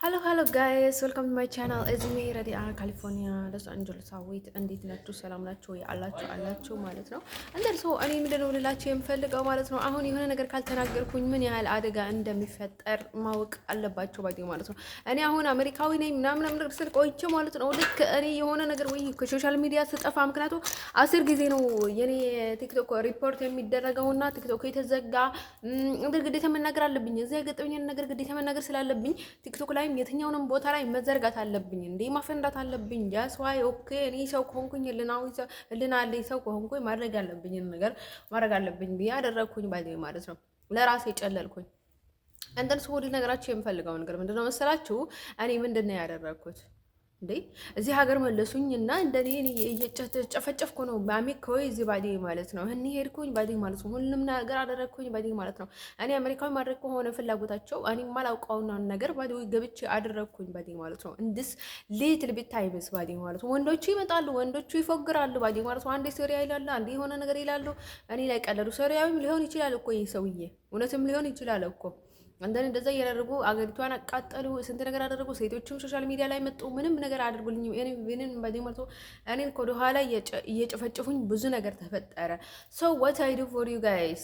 Hello guys, welcome to my channel. እዚህ ነው ረዲአ ካሊፎርኒያ ሎስ አንጀለስ አዌት። እንዴት ናችሁ? ሰላም ናችሁ? አላችሁ ማለት ነው። እንደርሶ እኔ ምንድነው ልላችሁ የምፈልገው ማለት ነው፣ አሁን የሆነ ነገር ካልተናገርኩኝ ምን ያህል አደጋ እንደሚፈጠር ማወቅ አለባችሁ ባዲ ማለት ነው። እኔ አሁን አሜሪካዊ ነኝ ምናምን ነገር ስል ቆይቼ ማለት ነው፣ ልክ እኔ የሆነ ነገር ወይ ከሶሻል ሚዲያ ስጠፋ፣ ምክንያቱም 10 ጊዜ ነው የኔ ቲክቶክ ሪፖርት የሚደረገውና ቲክቶክ የተዘጋ እንግዲህ ግዴታ መናገር አለብኝ። እዚህ ያገጠመኝን ነገር ግዴታ መናገር ስላለብኝ ቲክቶክ ላይ የትኛውንም ቦታ ላይ መዘርጋት አለብኝ እንዴ ማፈንዳት አለብኝ። ያስዋይ ኦኬ እኔ ሰው ከሆንኩኝ ልናለኝ ሰው ከሆንኩኝ ማድረግ ያለብኝ ነገር ማድረግ አለብኝ ብዬ አደረግኩኝ ባይ ማለት ነው። ለራሴ ጨለልኩኝ። እንደን ሰው ነገራችሁ የምፈልገው ነገር ምንድነው መሰላችሁ? እኔ ምንድነው ያደረግኩት እንዴ እዚህ ሀገር መለሱኝ እና እንደኔ እየጨፈጨፍኩ ነው በአሜሪካ ወይ እዚህ ባዲ ማለት ነው። እኔ ሄድኩኝ ባዲ ማለት ነው። ሁሉም ነገር አደረግኩኝ ባዲ ማለት ነው። እኔ አሜሪካዊ ማድረግ ከሆነ ፍላጎታቸው እኔ ማላውቀውና ነገር ባዲ ገብቼ አደረግኩኝ ባዲ ማለት ነው። እንድስ ሊትል ቢት ታይምስ ባዲ ማለት ነው። ወንዶቹ ይመጣሉ፣ ወንዶቹ ይፎግራሉ ባዲ ማለት ነው። አንዴ ሶሪያ ይላሉ፣ አንዴ የሆነ ነገር ይላሉ። እኔ ላይ ቀለዱ። ሶሪያዊም ሊሆን ይችላል እኮ ይህ ሰውዬ፣ እውነትም ሊሆን ይችላል እኮ አንደን እንደዛ እያደረጉ አገሪቷን አቃጠሉ። ስንት ነገር አደረጉ። ሴቶችም ሶሻል ሚዲያ ላይ መጡ። ምንም ነገር አድርጉልኝ እኔን በዚህ መልኩ እኔን ወደ ኋላ እየጨፈጨፉኝ ብዙ ነገር ተፈጠረ። so what I do for you guys,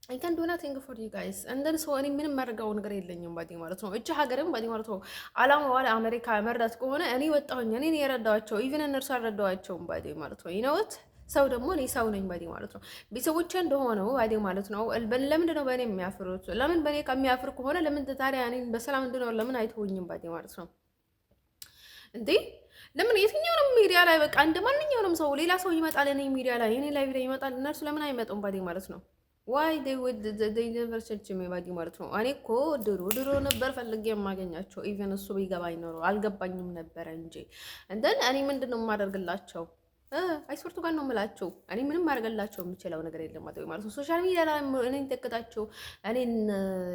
I can do nothing for you guys and then so እኔ ምንም ማድረጋው ነገር የለኝም ባዲ ማለት ነው። እቺ ሀገርም ባዲ ማለት ነው አላማው ዋለ አሜሪካ መርዳት ከሆነ እኔ ወጣሁኝ። እኔ የረዳኋቸው ኢቭን እነርሱ አልረዳኋቸውም ባዲ ማለት ነው። you know what ሰው ደግሞ እኔ ሰው ነኝ ባዲ ማለት ነው። ቤተሰቦቼ እንደሆነው ባዲ ማለት ነው። ለምንድን ነው በእኔ የሚያፍሩት? ለምን በእኔ ከሚያፍር ከሆነ ለምን ታዲያ እኔ በሰላም እንድኖር ለምን አይተውኝም ባዲ ማለት ነው እንዴ? ለምን የትኛውንም ሚዲያ ላይ በቃ እንደ ማንኛውንም ሰው ሌላ ሰው ይመጣል እኔ ሚዲያ ላይ እኔ ላይቭ ላይ ይመጣል፣ እነርሱ ለምን አይመጡም ባዲ ማለት ነው? ዋይ they never search me ባዲ ማለት ነው። እኔ እኮ ድሮ ነበር ፈልጌ የማገኛቸው ኢቨን እሱ ቢገባኝ ኖሮ አልገባኝም ነበረ እንጂ እንደን እኔ ምንድን ነው የማደርግላቸው? አይስወርቱ ጋር ነው የምላቸው። እኔ ምንም ማድረግላቸው የምችለው ነገር የለም ማለት ነው። ሶሻል ሚዲያ ላይ እኔን ተከታችሁ እኔን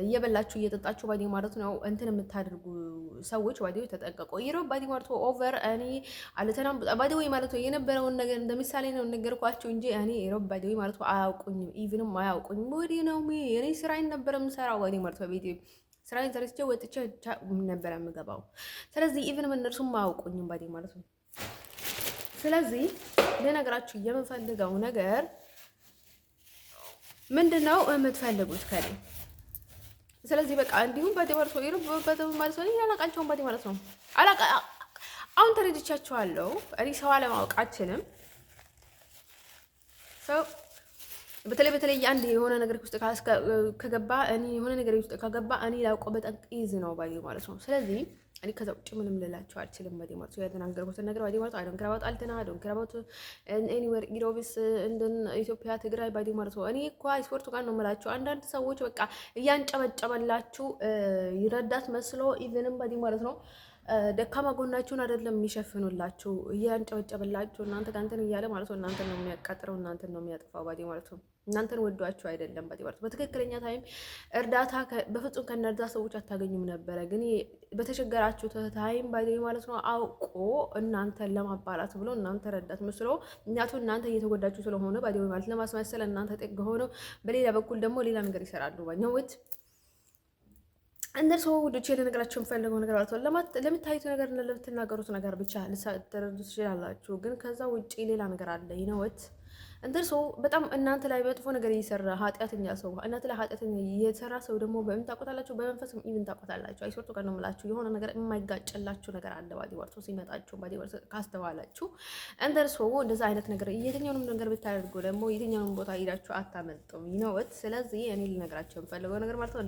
እየበላችሁ እየጠጣችሁ ባዲ ማለት ነው እንትን የምታደርጉ ሰዎች ባዲ ተጠንቀቁ። ይረው ባዲ ማለት ነው ኦቨር እኔ አለተናም ባዲ ወይ ማለት ነው የነበረውን ነገር እንደምሳሌ ነው ነገርኳችሁ እንጂ እኔ ይረው ባዲ ወይ ማለት ነው አያውቁኝም፣ ኢቭንም አያውቁኝም። ወዲ ነው እኔ ስራዬን ነበር የምሰራው ባዲ ማለት ነው ቤቴ ስራዬን ሰርቼ ወጥቼ ነበር የምገባው። ስለዚህ ኢቭንም እነርሱም አያውቁኝም ባዲ ማለት ነው። ስለዚህ ለነገራችሁ የምፈልገው ነገር ምንድነው የምትፈልጉት ከኔ? ስለዚህ በቃ እንዲሁም ባዲ ማለት ነው ማለት ነው ያላቃቸውን ባዲ ማለት ነው አሁን ተረድቻቸዋለሁ። እኔ ሰው አለማወቃችንም ሰው በተለይ አንድ የሆነ ነገር ውስጥ ከገባ እኔ የሆነ ነገር ውስጥ ከገባ እኔ ላውቀው በጣም ኢዚ ነው ባዲ ማለት ነው። ስለዚህ እኔ ከዛ ውጭ ምንም ልላችሁ አልችልም ባዲ ማለት ነው። የተናገርኩትን ነገር ባዲ ማለት አይዶን ክራባት አልተና አይዶን ክራባት ኤኒዌር ኢሮቢስ እንደን ኢትዮጵያ ትግራይ ባዲ ማለት ነው። እኔ እኮ ስፖርቱ ጋር ነው የምላችሁ። አንዳንድ ሰዎች በቃ እያንጨበጨበላችሁ ይረዳት መስሎ ኢቭንም ባዲ ማለት ነው ደካማ ጎናችሁን አይደለም የሚሸፍኑላችሁ፣ እያንጨበጨበላችሁ እናንተ ጋንተን እያለ ማለት ነው እናንተን ነው የሚያቃጥረው፣ እናንተን ነው የሚያጠፋው ባዲ ማለት ነው። እናንተን ወዷችሁ አይደለም ባዲ ማለት ነው። በትክክለኛ ታይም እርዳታ በፍጹም ከነርዳ ሰዎች አታገኙም ነበረ። ግን በተቸገራችሁ ታይም ባዲ ማለት ነው አውቆ እናንተን ለማባላት ብሎ እናንተ ረዳት መስሎ እናንተ እየተጎዳችሁ ስለሆነ ባዲ ማለት ለማስመሰል እናንተ ጥግ ሆነው በሌላ በኩል ደግሞ ሌላ ነገር ይሰራሉ ባኛውት እንደርሶ ውዶቼ ለነገራችሁ የምፈልገው ነገር ማለት ነው ለምታዩት ነገር እና ለምትናገሩት ነገር ብቻ ልትረዱ ትችላላችሁ። ግን ከዛ ውጪ ሌላ ነገር አለ ይነውት እንደርሶ በጣም እናንተ ላይ መጥፎ ነገር እየሰራ ኃጢአተኛ ሰው እናንተ ላይ ኃጢአተኛ እየሰራ ሰው ደግሞ በምን ታቆታላችሁ? በመንፈስም ኢቭን ታቆታላችሁ። አይሶርቱ ጋር ነው የምላችሁ። የሆነ ነገር የማይጋጭላችሁ ነገር አለ ባዲ ወርቶ ሲመጣችሁ ባዲ ወርቶ ካስተዋላችሁ እንደርሶ እንደዛ አይነት ነገር የትኛውንም ነገር ብታደርጉ ደግሞ የትኛውንም ቦታ ሄዳችሁ አታመልጡም ይነውት። ስለዚህ እኔ ልነግራችሁ የምፈልገው ነገር ማለት ነው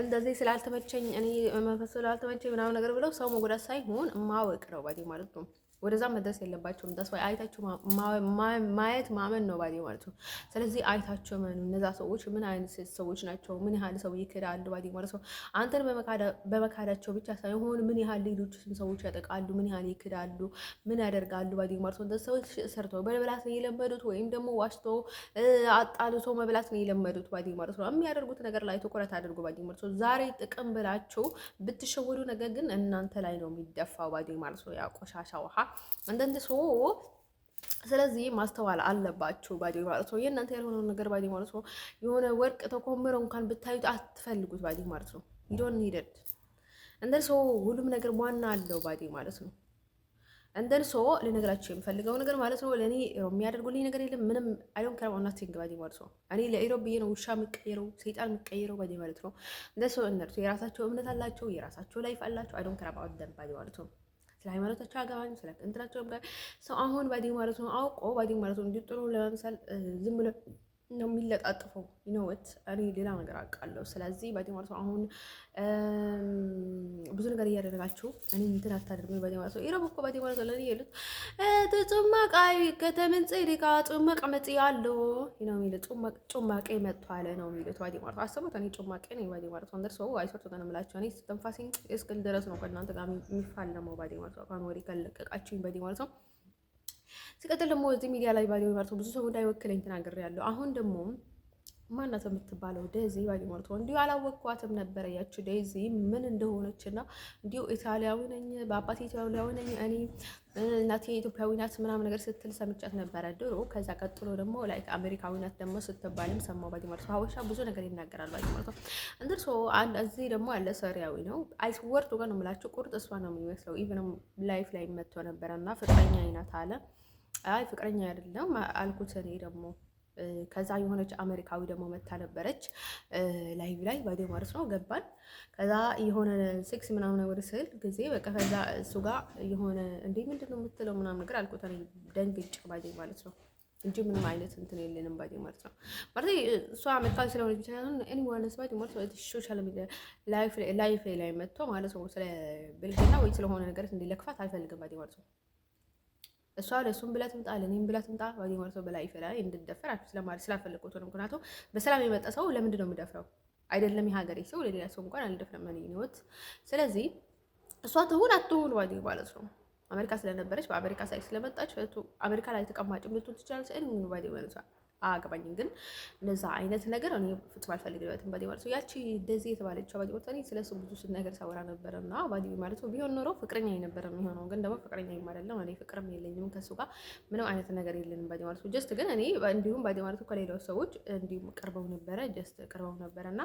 እንደዚህ ስላልተመቸኝ እኔ መንፈስ ስላልተመቸኝ ምናምን ነገር ብለው ሰው መጎዳት ሳይሆን ማወቅ ነው ባዲ ማለት ነው። ወደዛ መድረስ የለባቸውም። ተስፋ አይታችሁ ማየት ማመን ነው ባዲ ማለት ነው። ስለዚህ አይታችሁ ማመን እነዛ ሰዎች ምን አይነት ሰዎች ናቸው፣ ምን ያህል ሰው ይክዳሉ ባዲ ማለት ነው። አንተን በመካዳቸው ብቻ ሳይሆን ምን ያህል ሌሎች ሰዎች ያጠቃሉ፣ ምን ያህል ይክዳሉ፣ ምን ያደርጋሉ ባዲ ማለት ነው። ሰዎች ሰርተው በመብላት ነው የለመዱት፣ ወይም ደግሞ ዋሽቶ አጣልቶ መብላት ነው የለመዱት ባዲ ማለት ነው። የሚያደርጉት ነገር ላይ ትኩረት አድርጉ ባዲ ማለት ነው። ዛሬ ጥቅም ብላችሁ ብትሸወዱ ነገር ግን እናንተ ላይ ነው የሚደፋው ባዲ ማለት ነው። ያ ቆሻሻ ውሃ አንዳንድ ሰው ስለዚህ ማስተዋል አለባችሁ ባዲ ማለት ነው። የእናንተ ያልሆነውን ነገር ባዲ ማለት ነው የሆነ ወርቅ ተኮምረው እንኳን ብታዩት አትፈልጉት ባዲ ማለት ነው። you don't need it እንደን ሰው ሁሉም ነገር ዋና አለው ባዴ ማለት ነው። እንደን ሰው ልነግራችሁ የምፈልገው ነገር ማለት ነው ለእኔ የሚያደርጉልኝ ነገር የለም ምንም አይዶን ከራ ናቲንግ ባዴ ማለት ነው። እኔ ለኢሮብ ብዬ ነው ውሻ የምቀይረው ሰይጣን የምቀይረው ባዴ ማለት ነው። እንደ ሰው እነርሱ የራሳቸው እምነት አላቸው፣ የራሳቸው ላይፍ አላቸው። አይዶን ከራ ባወደን ባዴ ማለት ነው። ስለ ሃይማኖታቸው አገባኝ ስለ እንትናቸው ጋር ሰው አሁን ባዴ ማለት ነው አውቆ ባዴ ማለት ነው እንዲጥሩ ለምሳሌ ዝም ብሎ ነው የሚለጣጥፈው ይነውት እኔ ሌላ ነገር አውቃለሁ። ስለዚህ ባዲ ማለት ነው አሁን ብዙ ነገር እያደረጋችሁ እኔ እንትን አታደርጉኝ። ባዲ ማለት ነው ይረብ እኮ ባዲ ማለት ነው ለኔ ይሉት ተጨማቃይ ከተመንጽ ዲካ ጨማቅ መጥ ያለው ነው የሚሉት ጨማቄ መጥቷል ነው የሚሉት ባዲ ማለት ነው። አሰቡት እኔ ጨማቄ ነኝ ባዲ ማለት ነው። እንደርሰው አይሶርቱ ጋር ነው የምላችሁ እኔ ተንፋሲን እስክል ድረስ ነው ከእናንተ ጋር የሚፋለመው ባዲ ማለት ነው። አሁን ወሬ ከለቀቃችሁኝ ባዲ ማለት ነው። ሲቀጥል ደግሞ እዚህ ሚዲያ ላይ ባዲ ማለት ነው ብዙ ሰው እንዳይወክለኝ ተናግሬያለሁ። አሁን ደግሞ ማናት የምትባለው ዴዚ ባዲ ማለት ነው እንዲሁ አላወቅኳትም ነበረ ያቺ ዴዚ ምን እንደሆነችና እንዲሁ ኢጣሊያዊ ነኝ በአባቴ ኢጣሊያዊ ነኝ እኔ እናቴ ኢትዮጵያዊ ናት ምናምን ነገር ስትል ሰምቻት ነበረ ድሮ። ከዛ ቀጥሎ ደግሞ ላይክ አሜሪካዊ ናት ደግሞ ስትባልም ሰማሁ ባዲ ማለት ነው። ሀበሻ ብዙ ነገር ይናገራል ባዲ ማለት ነው። እንደርሶ እዚህ ደግሞ አለ ሰሪያዊ ነው አይስወርቱ ጋር ነው የምላችሁ ቁርጥ እሷ ነው የሚመስለው። ኢቭንም ላይፍ ላይ መጥቶ ነበረና ፍቅረኛ አይናት አለ። አይ ፍቅረኛ አይደለም አልኩት እኔ ደግሞ ከዛ የሆነች አሜሪካዊ ደግሞ መታ ነበረች ላይቭ ላይ ባዲ ማለት ነው። ገባን። ከዛ የሆነ ሴክስ ምናምን ነገር ስል ጊዜ በቃ ከዛ እሱ ጋር የሆነ እንዴ ምንድነው የምትለው ምናምን ነገር አልኩት እኔ ደንግጬ ባዲ ማለት ነው እንጂ ምንም አይነት እንትን የለንም ባዲ ማለት ነው። ማለት እሷ አሜሪካዊ ስለሆነች ብቻ ነው እኔ ዋነስ ባዲ ማለት ነው። ሶሻል ሚዲያ ላይፍ ላይ መጥቶ ማለት ነው ስለ ብልግና ወይ ስለሆነ ነገር እንዲለክፋት አይፈልግም ባዲ ማለት ነው። እሷ ለሱም ብላ ትምጣ ለኔም ብላ ትምጣ ባዲ ማለት ነው። በላይ ፈላ እንድደፈር ስለማለት ስላፈለኩት ነው። ምክንያቱም በሰላም የመጣ ሰው ለምንድን ነው የምደፍረው? አይደለም የሀገሬ ሰው ለሌላ ሰው እንኳን አልደፍረም እኔ ነውት። ስለዚህ እሷ ትሁን አትሁን ባዲ ማለት ነው። አሜሪካ ስለነበረች በአሜሪካ ሳይ ስለመጣች አሜሪካ ላይ ተቀማጭም ልትሆን ትችላለች። እኔ ምን ባዲ ማለት ነው አገባኝም። ግን እንደዛ አይነት ነገር እኔ ፍጹም አልፈልግበትም ባዲ ማለት ነው። ያቺ እንደዚህ የተባለችው ባዲ ማለት ነው ስለሱ ብዙ ነገር ሳወራ ነበርና ባዲ ማለት ነው ቢሆን ኖሮ ፍቅረኛ የነበረ የሚሆነው ግን ደግሞ ፍቅረኛ አይደለም። እኔ ፍቅርም የለኝም ከሱ ጋር ምንም አይነት ነገር የለንም ባዲ ማለት ነው። ጀስት ግን እኔ እንዲሁም ባዲ ማለት ነው ከሌላው ሰዎች እንዲሁም ቀርበው ነበረ ጀስት ቀርበው ነበረና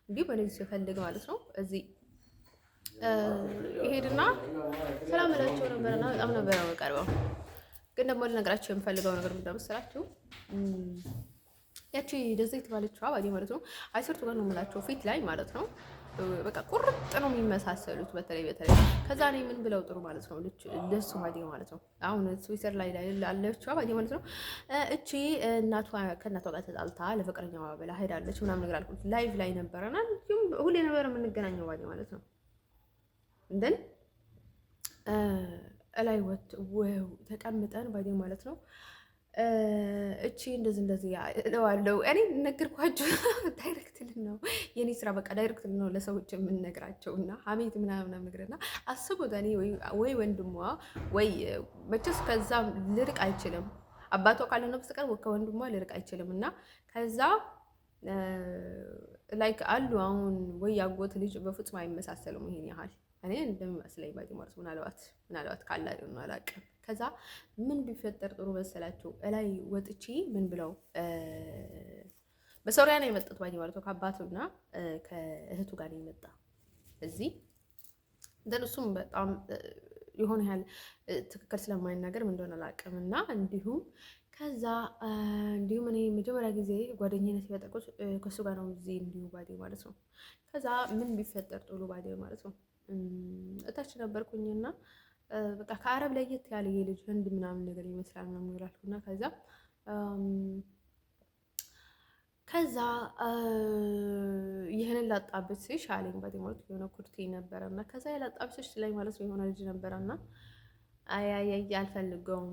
እንዲሁም እኔ ሲፈልግ ማለት ነው እዚህ ይሄድና ሰላም እላቸው ነበረና በጣም ነበረ ቀርበው። ግን ደግሞ ልነግራችሁ የምፈልገው ነገር ምንድን ነው መሰላችሁ? ያቺ ደዘ የተባለችው ባዲ ማለት ነው አይሰርቱ ጋር ነው የምላቸው ፊት ላይ ማለት ነው በቃ ቁርጥ ነው የሚመሳሰሉት በተለይ ከዛ እኔ ምን ብለው ጥሩ ማለት ነው ለሱ ባዲ ማለት ነው አሁን ስዊዘር ላይ አለችው ባዲ ማለት ነው እቺ ከእናቷ ጋር ተጣልታ ለፍቅረኛዋ ብላ ሄዳለች ምናምን ነገር አልኩት ላይቭ ላይ ነበረና ሁሌ ነበር የምንገናኘው ባዲ ማለት ነው እንደን ላይ ተቀምጠን ባዲ ማለት ነው እቺ እንደዚህ እለዋለሁ እኔ ነገርኳችሁ። ዳይሬክትሊ ነው የኔ ስራ በቃ ዳይሬክትሊ ነው ለሰዎች የምንነግራቸው እና ሀሜት ምናምን ነገርና አስቡት እኔ ወይ ወንድሟ ወይ መቼስ ከዛ ልርቅ አይችልም አባቷ ካልሆነ በስተቀር ከወንድሟ ልርቅ አይችልም እና ከዛ ላይክ አሉ አሁን ወይ ያጎት ልጅ በፍጹም አይመሳሰሉም ይሄን ያህል እኔ እንደሚመስለኝ ባዲ ማለት ምናልባት ካላሪ ነው አላውቅም። ከዛ ምን ቢፈጠር ጥሩ መሰላችሁ እላይ ወጥቼ ምን ብለው በሶሪያ ነው የመጣሁት ባዲ ማለት ነው ከአባቱና ከእህቱ ጋር ነው የመጣ እዚህ እንደሱም በጣም የሆነ ያህል ትክክል ስለማይናገር ምን እንደሆነ አላውቅም እና እንዲሁም እኔ መጀመሪያ ጊዜ ጓደኝነት የፈጠርኩት ከሱ ጋር ነው እዚህ እንዲሁ ባዲ ማለት ነው። ከዛ ምን ቢፈጠር ጥሩ ባዲ ማለት ነው እታች ነበርኩኝና በቃ ከአረብ ለየት ያለ የልጅ ህንድ ምናምን ነገር ይመስላል ነው የሚላልኩና ከዛ ይሄንን ላጣብስሽ አለኝ ባዲ ማለት የሆነ ኩርቴ ነበረና ከዛ ያላጣብስሽ ላይ ማለት ነው የሆነ ልጅ ነበረና አይ አልፈልገውም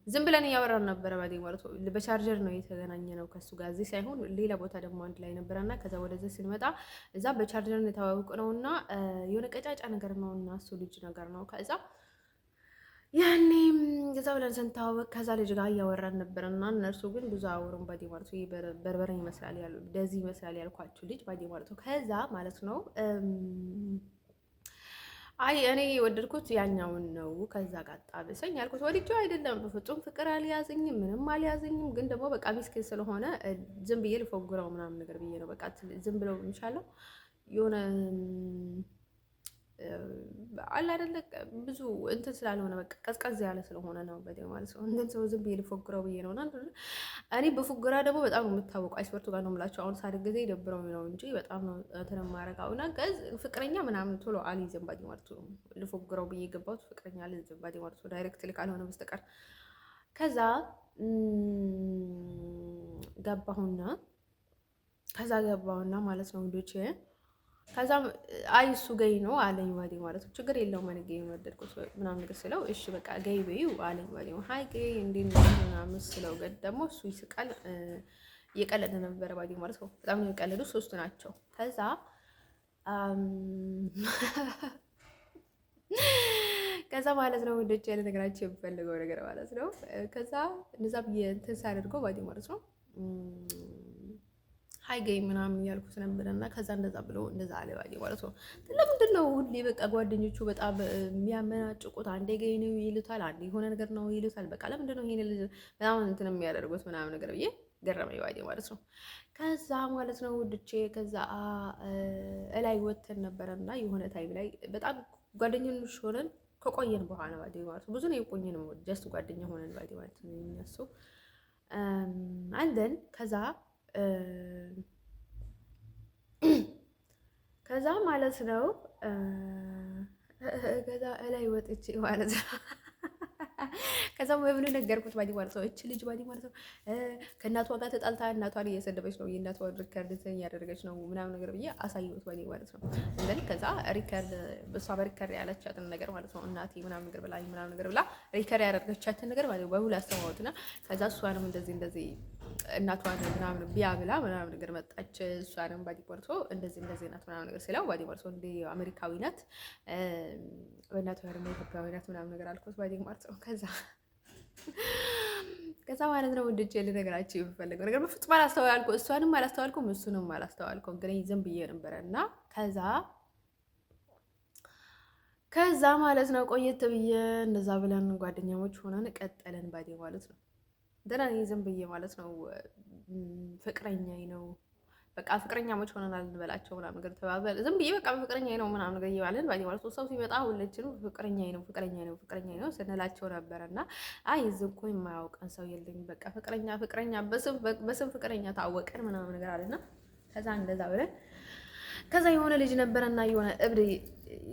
ዝም ብለን እያወራን ነበረ ባዲ ማለት ነው። በቻርጀር ነው የተገናኘ ነው ከሱ ጋር እዚህ ሳይሆን ሌላ ቦታ ደግሞ አንድ ላይ ነበረና ከዛ ወደዚህ ስንመጣ እዛ በቻርጀር ነው የተዋወቅ ነውና የሆነ ቀጫጫ ነገር ነውና እሱ ልጅ ነገር ነው። ከዛ ያኔም እዛ ብለን ስንተዋወቅ ከዛ ልጅ ጋር እያወራን ነበረና እነርሱ ግን ብዙ አወሩን ባዲ ማለት ነው። በርበሬ ይመስላል ያሉ እንደዚህ ይመስላል ያልኳችሁ ልጅ ባዲ ማለት ነው። ከዛ ማለት ነው አይ እኔ ወደድኩት ያኛውን ነው። ከዛ ጋር ጣብሰኝ ያልኩት ወዲጆ አይደለም በፍጹም ፍቅር አልያዘኝም ምንም አልያዘኝም። ግን ደግሞ በቃ ሚስኪን ስለሆነ ዝም ብዬ ልፎግረው ምናምን ነገር ብዬ ነው በቃ ዝም ብለው እንሻለው የሆነ አለ አይደለ ብዙ እንትን ስላልሆነ በቃ ቀዝቀዝ ያለ ስለሆነ ነው በደም ማለት ነው። እንትን ሰው ዝም ብዬ ልፎግረው ብዬ ነው። እኔ በፉገራ ደግሞ በጣም ነው የምታወቀው። አይስበርቱ ጋር ነው የምላቸው። አሁን ሳድግ ጊዜ ደብረው ነው እንጂ በጣም ነው እንትን የማረጋው እና ፍቅረኛ ምናምን ቶሎ አልይዝም ባዲ ማለት ነው። ልፎግረው ብዬ ገባሁት ፍቅረኛ አልይዝም ባዲ ማለት ነው። ዳይሬክት ካልሆነ በስተቀር ከዛ ገባሁና ማለት ነው እንዶች ከዛ አይ እሱ ገይ ነው አለኝ ባዲ ማለት ነው። ችግር የለውም እኔ ገይ ወደድኩት ምናምን ነገር ስለው እሺ በቃ ገይ በይው አለኝ ባዲ ነው። ሃይ ገይ እንዴት ነው ምናምን ስለው ደግሞ እሱ ይስቃል። እየቀለደ ነበረ ባዲ ማለት ነው። በጣም ነው የቀለዱ። ሶስቱ ናቸው። ከዛ ማለት ነው ወንዶች ያለ ነገራቸው የምፈልገው ነገር ማለት ነው። ከዛ እነዛ ብዬ እንትን ሳደርገው ባዲ ማለት ነው ሀይ ገይ ምናምን እያልኩት ነበረና ከዛ እንደዛ ብሎ እንደዛ አለ ባዲ ማለት ነው። ለምንድን ነው ሁሌ በቃ ጓደኞቹ በጣም የሚያመናጭቁት? አንዴ ገይ ነው ይሉታል፣ አንዴ የሆነ ነገር ነው ይሉታል። በቃ ለምንድን ነው ይሄን ልጅ በጣም እንትን የሚያደርጉት ምናምን ነገር ብዬ ገረመኝ ባዲ ማለት ነው። ከዛ ማለት ነው ውድቼ ከዛ እላይ ወተን ነበረና የሆነ ታይም ላይ በጣም ጓደኞች ሆነን ከቆየን በኋላ ባዲ ማለት ነው። ብዙ ነው የቆየን ነው ጀስት ጓደኛ ሆነን ባዲ ማለት ነው የሚያሱ አንደን ከዛ ማለት ነው ከዛ እላይ ወጥቼ ማለት ነው ከዛ ወብሉ ነገርኩት ባዲ ማለት ነው። እቺ ልጅ ባዲ ማለት ነው ከእናቷ ጋር ተጣልታ እናቷን እየሰደበች ነው፣ የእናቷን ሪከርድ እያደረገች ነው ምናምን ነገር ብዬ አሳየሁት ባዲ ማለት ነው። እንደን ከዛ ሪከርድ በሷ በሪከርድ ያለቻትን ነገር ማለት ነው እናቴ ምናምን ነገር ብላ ምናምን ነገር ብላ ሪከርድ ያደረገቻትን ነገር ማለት ነው በሁሉ አስተማውትና ከዛ እሷንም እንደዚህ እናቷን ምናምን ቢያ ብላ ምናምን ነገር መጣች። እሷንም ባዲ ቆርጦ እንደዚህ ናት ምናምን ነገር ስለው ባዲ ቆርጦ እንደ አሜሪካዊ ናት በእናቷ ደግሞ ኢትዮጵያዊ ናት ምናምን ነገር አልኩት ባዲ ቆርጦ ከዛ ማለት ነው ወንድጄ ልነግራችሁ የምፈልገው ነገር በፍጹም አላስተዋልኩም። እሷንም አላስተዋልኩም፣ እሱንም አላስተዋልኩም። ግን ዝም ብዬ ነበረ እና ከዛ ማለት ነው ቆየት ብዬ እንደዛ ብለን ጓደኛሞች ሆነን ቀጠለን ባዲ ማለት ነው። ደህና ነኝ ዝም ብዬ ማለት ነው ፍቅረኛዬ ነው በቃ ፍቅረኛሞች ሆነናል እንበላቸው ምናምን ነገር ተባባል። ዝም ብዬ በቃ ፍቅረኛዬ ነው ምናምን ነገር እየባለን ባዲ ማለት ነው። ሰው ሲመጣ ሁላችንም ፍቅረኛዬ ነው ስንላቸው ነበረና አይ እዚህ እኮ የማያውቀን ሰው የለኝ በቃ ፍቅረኛ በስም ፍቅረኛ ታወቀን ምናምን ነገር አለና ከዛ እንደዛ ብለን ከዛ የሆነ ልጅ ነበረና የሆነ እብድ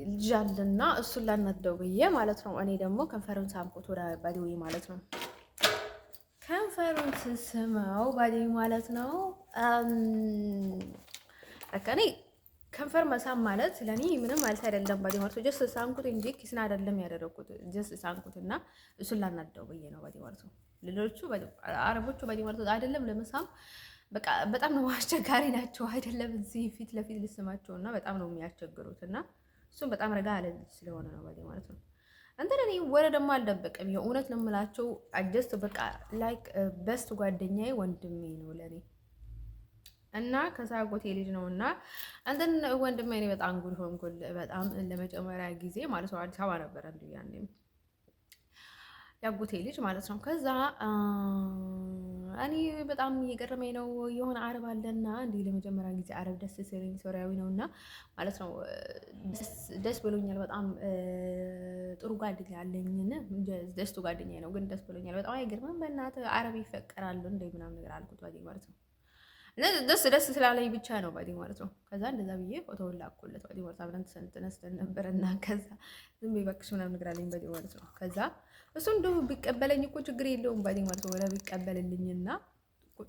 ልጅ አለና እሱን ላናደው ብዬ ማለት ነው። እኔ ደግሞ ከንፈሩን ሳምኩት ወደ ባዲው ማለት ነው። ከንፈሩን ስስመው ባዲ ማለት ነው። እኔ ከንፈር መሳም ማለት ለኔ ምንም ማለት አይደለም ባዲ ማለት ነው። ጀስት ሳንኩት እንጂ ኪስና አይደለም ያደረኩት። ጀስት ሳንኩትና እሱን ላናደው ብዬ ነው ባዲ ማለት ነው። ሌሎቹ አረቦቹ ባዲ ማለት ነው አይደለም ለመሳም በቃ በጣም ነው አስቸጋሪ ናቸው። አይደለም እዚህ ፊት ለፊት ልስማቸውና በጣም ነው የሚያስቸግሩት እና እሱም በጣም ረጋ አለ ስለሆነ ነው ባዲ ማለት ነው። እኔ ወረ ደግሞ አልደበቅም። የእውነት ነው የምላቸው አጀስት በቃ ላይክ በስት ጓደኛዬ ወንድሜ ነው ለኔ እና ከሳጎቴ ልጅ ነውና አንተን ወንድሜ እኔ በጣም ጉድ ሆንኩል። በጣም ለመጀመሪያ ጊዜ ማለት ነው አዲስ አበባ ነበር እንዴ ያኔ ያጎቴ ልጅ ማለት ነው። ከዛ እኔ በጣም እየገረመኝ ነው የሆነ አረብ አለና እንዴ ለመጀመሪያ ጊዜ አረብ ደስ ሲለኝ ሶሪያዊ ነውና ማለት ነው ደስ ብሎኛል በጣም ጥሩ ጓደኛ አለኝና ደስቱ ጓደኛ ነው ግን ደስ ብሎኛል በጣም አይገርምም? በእናትህ አረብ ይፈቀራሉ እንደ ምናምን ነገር አልኩት ባዲ ማለት ነው። ደስ ስላለኝ ብቻ ነው ባዲ ማለት ነው። ከዛ እንደዛ ብዬ ፎቶውን ላኩለት ባዲ ማለት አብረን ተነስተን ነበርና ከዛ ዝም ይበክሽ ምናምን ነገር አለኝ ባዲ ማለት ነው። ከዛ እሱ እንደው ቢቀበለኝ እኮ ችግር የለውም ባዲ ማለት ነው። ወላ ቢቀበልልኝና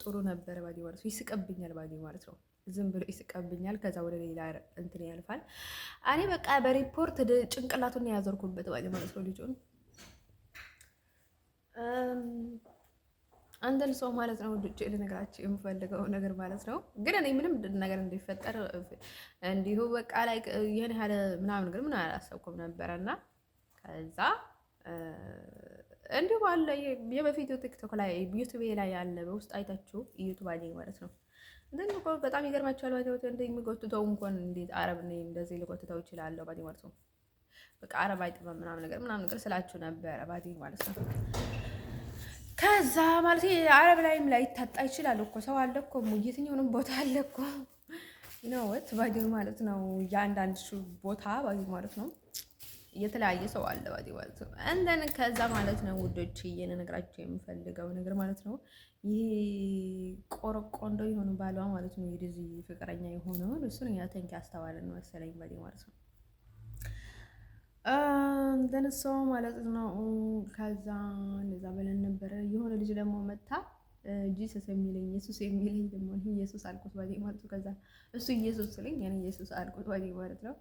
ጥሩ ነበር ባዲ ማለት ነው። ይስቀብኛል ባዲ ማለት ነው። ዝም ብሎ ይስቀብኛል። ከዛ ወደ ሌላ እንትን ያልፋል። እኔ በቃ በሪፖርት ጭንቅላቱን ያዘርኩበት ባዲ ማለት ነው ልጁን አንተን ሰው ማለት ነው ልጅ ልነግራችሁ የምፈልገው ነገር ማለት ነው። ግን እኔ ምንም ነገር እንዲፈጠር እንዲሁ በቃ ላይ የኔ ያለ ምናምን ነገር ምን አላሰብኩም ነበርና ከዛ እንዲሁ አለ የበፊቱ ቲክቶክ ላይ ዩቲዩብ ላይ ያለ በውስጥ አይታችሁ ዩቲዩብ አለኝ ማለት ነው። እንደን እኮ በጣም ይገርማችኋል ማለት ነው። እንደሚጎትተው እንኳን እንዴት አረብ ነኝ እንደዚህ ልጎትተው ይችላል ባዲ ማለት ነው። በቃ አረብ አይጥመም ምናምን ነገር ስላችሁ ነበር ባዲ ማለት ነው። ከዛ ማለት አረብ ላይም ላይ ታጣ ይችላል እኮ ሰው አለ እኮ የትኛውንም ቦታ አለ እኮ ይነወት ባዲው ማለት ነው። የአንዳንድ ቦታ ባዲው ማለት ነው። የተለያየ ሰው አለ ባዲው ማለት ነው። እንደን ከዛ ማለት ነው ውዶች እየነግራችሁ የምፈልገው ነገር ማለት ነው። ይሄ ቆረቆንዶ የሆነ ባሏ ማለት ነው የዚህ ፍቅረኛ የሆነውን እሱን ያተንኪ አስተዋለን መሰለኝ ባዲው ማለት ነው። እንደነሳው ማለት ነው። ከዛ እንደዛ በለን ነበረ። የሆነ ልጅ ደግሞ መታ ጂሰስ የሚለኝ ኢየሱስ የሚለኝ ደግሞ ኢየሱስ አልኩት ባዲ ማለት ነው። ከዛ እሱ ኢየሱስ ስለኝ እኔ ኢየሱስ አልኩት ባዲ ማለት ነው።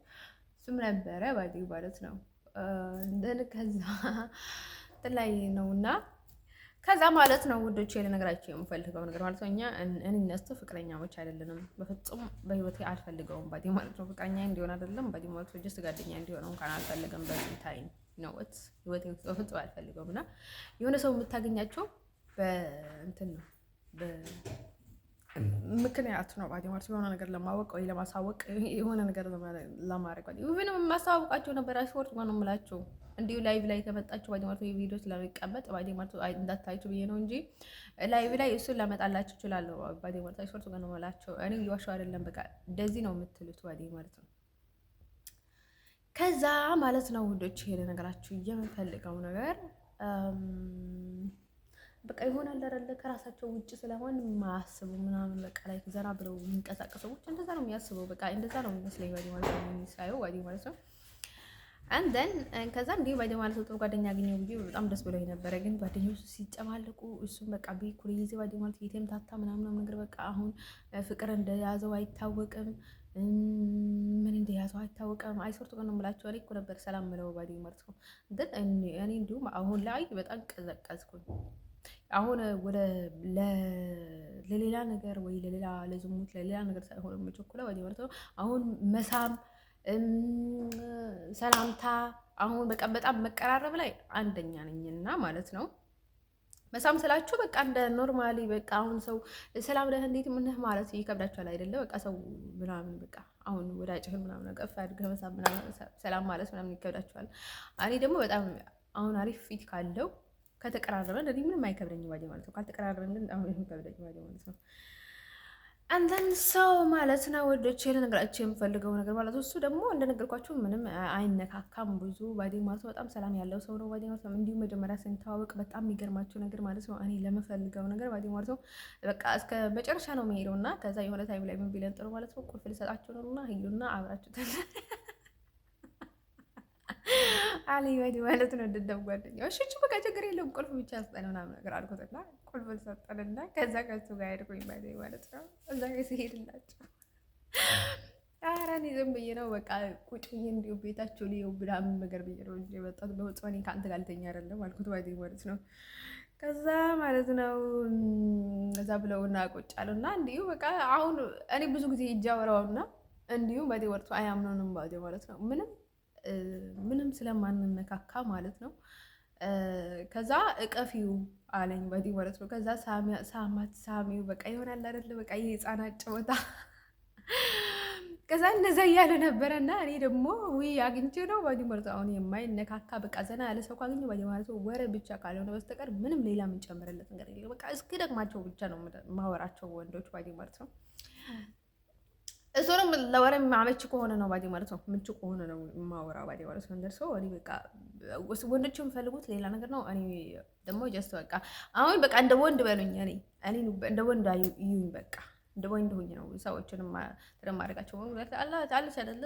እሱም ነበረ ባዲ ማለት ነው። እንደን ከዛ ላይ ነውና ከዛ ማለት ነው ውዶቼ ልነግራችሁ የምፈልገው ነገር ማለት ነው። እኛ እኔ እነሱ ፍቅረኛሞች አይደለንም። በፍጹም በህይወቴ አልፈልገውም ባዲ ማለት ነው። ፍቅረኛ እንዲሆን አይደለም ባዲ ማለት ነው። ጀስት ጓደኛ እንዲሆን እንኳን አልፈልገም። በዚህ ታይም ነው ወት ህይወቴ ውስጥ በፍጹም አልፈልገውም። እና የሆነ ሰው የምታገኛቸው በእንትን ነው ምክንያት ነው ባዲ ማለት የሆነ ነገር ለማወቅ ወይ ለማሳወቅ የሆነ ነገር ለማድረግ ባዲ ኢቭን ማሳወቃቸው ነበር። አሽወርት ነው የምላቸው እንዲሁ ላይቭ ላይ ከመጣችሁ ባዲ ማለት ቪዲዮ ስለሚቀመጥ ባዲ ማለት እንዳታዩት ብዬ ነው እንጂ ላይቭ ላይ እሱን ላመጣላችሁ እችላለሁ። ባዲ ማለት አሽወርት ነው የምላቸው እኔ እየዋሸሁ አይደለም። በቃ እንደዚህ ነው የምትሉት ባዲ ማለት ነው። ከዛ ማለት ነው ውዶች ይሄ ነገራችሁ የምፈልገው ነገር በቃ ይሆናል አይደለ? ከራሳቸው ውጭ ስለሆን ማያስቡ ምናምን በቃ ላይ ዘና ብለው የሚንቀሳቀሱ ሰዎች እንደዛ ነው የሚያስበው። በቃ እንደዛ ነው የሚመስለኝ ባዲ ማለት ነው የሚሳየው ባዲ ማለት ነው። አንደን ከዛ እንዲሁ ባዲ ማለት ነው ጥሩ ጓደኛ አገኘው ብዬ በጣም ደስ ብሎኝ ነበረ። ግን ጓደኞቹ ሲጨማለቁ እሱም በቃ ቢኩል ይዜ ባዲ ማለት የተምታታ ምናምን ነገር በቃ አሁን ፍቅር እንደያዘው አይታወቅም፣ ምን እንደያዘው አይታወቅም። አይሶርቱ ቀን ነው የምላቸው። እኔ እኮ ነበር ሰላም ምለው ባዲ ማለት ነው። ግን እኔ እንዲሁም አሁን ላይ በጣም ቀዘቀዝኩኝ። አሁን ወደ ለሌላ ነገር ወይ ለሌላ ለዝሙት ለሌላ ነገር ሳይሆን የምቸኩለው ወይ ማለት ነው። አሁን መሳም ሰላምታ አሁን በቃ በጣም መቀራረብ ላይ አንደኛ ነኝና ማለት ነው። መሳም ስላችሁ በቃ እንደ ኖርማሊ በቃ አሁን ሰው ሰላም ነህ እንዴት ምንህ ማለት ይከብዳችኋል አይደለ? በቃ ሰው ምናምን በቃ አሁን ወዳጅህን ምናምን ቀፍ አድርገህ መሳም ምናምን ሰላም ማለት ምናምን ይከብዳችኋል። እኔ ደግሞ በጣም አሁን አሪፍ ፊት ካለው ከተቀራረበን ለኔ ምንም አይከብደኝም ባዲ ማለት ነው። ካልተቀራረበን ግን አሁን ይከብደኝ ባዲ ማለት ነው። አንተን ሰው ማለት ነው ወዶቼ ልነግራችሁ የምፈልገው ነገር ማለት ነው። እሱ ደግሞ እንደነገርኳችሁ ምንም አይነካካም ብዙ ባዲ ማለት በጣም ሰላም ያለው ሰው ነው ባዲ ማለት ነው። እንዲሁም መጀመሪያ ስንተዋወቅ በጣም የሚገርማችሁ ነገር ማለት ነው እኔ ለመፈልገው ነገር ባዲ ማለት ነው በቃ እስከ መጨረሻ ነው የሚሄደው እና ከዛ የሆነ ታይም ላይ ምን ቢለን ጥሩ ማለት ነው ቁልፍ ልሰጣችሁ ነውና ሂዱና አብራችሁ አለኝ ባዲ ማለት ነው። እንደደም ጓደኛው እሺ በቃ ችግር የለውም ቁልፍ ብቻ ስጠን ምናምን ነገር አልኩትና ቁልፍ ሰጠንና ከዛ ከሱ ጋር ሄድኩኝ ባዲ ማለት ነው። እዛ ጋር ሲሄድላቸው ኧረ እኔ ዝም ብዬ ነው በቃ ቁጭ ብዬ እንዲሁ ቤታቸው ሊየው ምናምን ነገር ብዬ ነው እንጂ የመጣሁት በፍጹም እኔ ከአንተ ጋር ልተኛ አይደለም አልኩት ባዲ ማለት ነው። ከዛ ማለት ነው እዛ ብለውና ቁጭ አሉና እንዲሁ በቃ አሁን እኔ ብዙ ጊዜ ይጃወራውና እንዲሁ ባዲ ወርቶ አያምነውንም ባዲ ማለት ነው ምንም ስለማንነካካ ማለት ነው። ከዛ እቀፊው አለኝ ባዲ ማለት ነው። ከዛ ሳሚው በቃ ይሆናል አይደለ በቃ ይሄ ህፃናት ጨዋታ ከዛ እንደዛ እያለ ነበረና እኔ ደግሞ ውይ አግኝቼ ነው ባዲ ማለት ነው። አሁን የማይነካካ በቃ ዘና ያለ ሰው ካገኘ ባዲ ማለት ነው ወሬ ብቻ ካልሆነ በስተቀር ምንም ሌላ የምንጨምርለት ነገር የለም። በቃ እስኪ ደግማቸው ብቻ ነው ማወራቸው ወንዶች ባዲ ማለት ነው። እሱንም ለወሬ ማመች ከሆነ ነው ባዲ ማለት ነው። ምቹ ከሆነ ነው የማወራው ባዲ ማለት ነው። እንደርሶ እኔ በቃ ወንዶች የሚፈልጉት ሌላ ነገር ነው። እኔ ደግሞ ጀስት በቃ አሁን በቃ እንደ ወንድ በሉኝ። እኔ እንደ ወንድ ይዩኝ በቃ እንደ ወንድ ሆኜ ነው ሰዎችንም ተደማረጋቸው ሆኖ አለች አይደለ?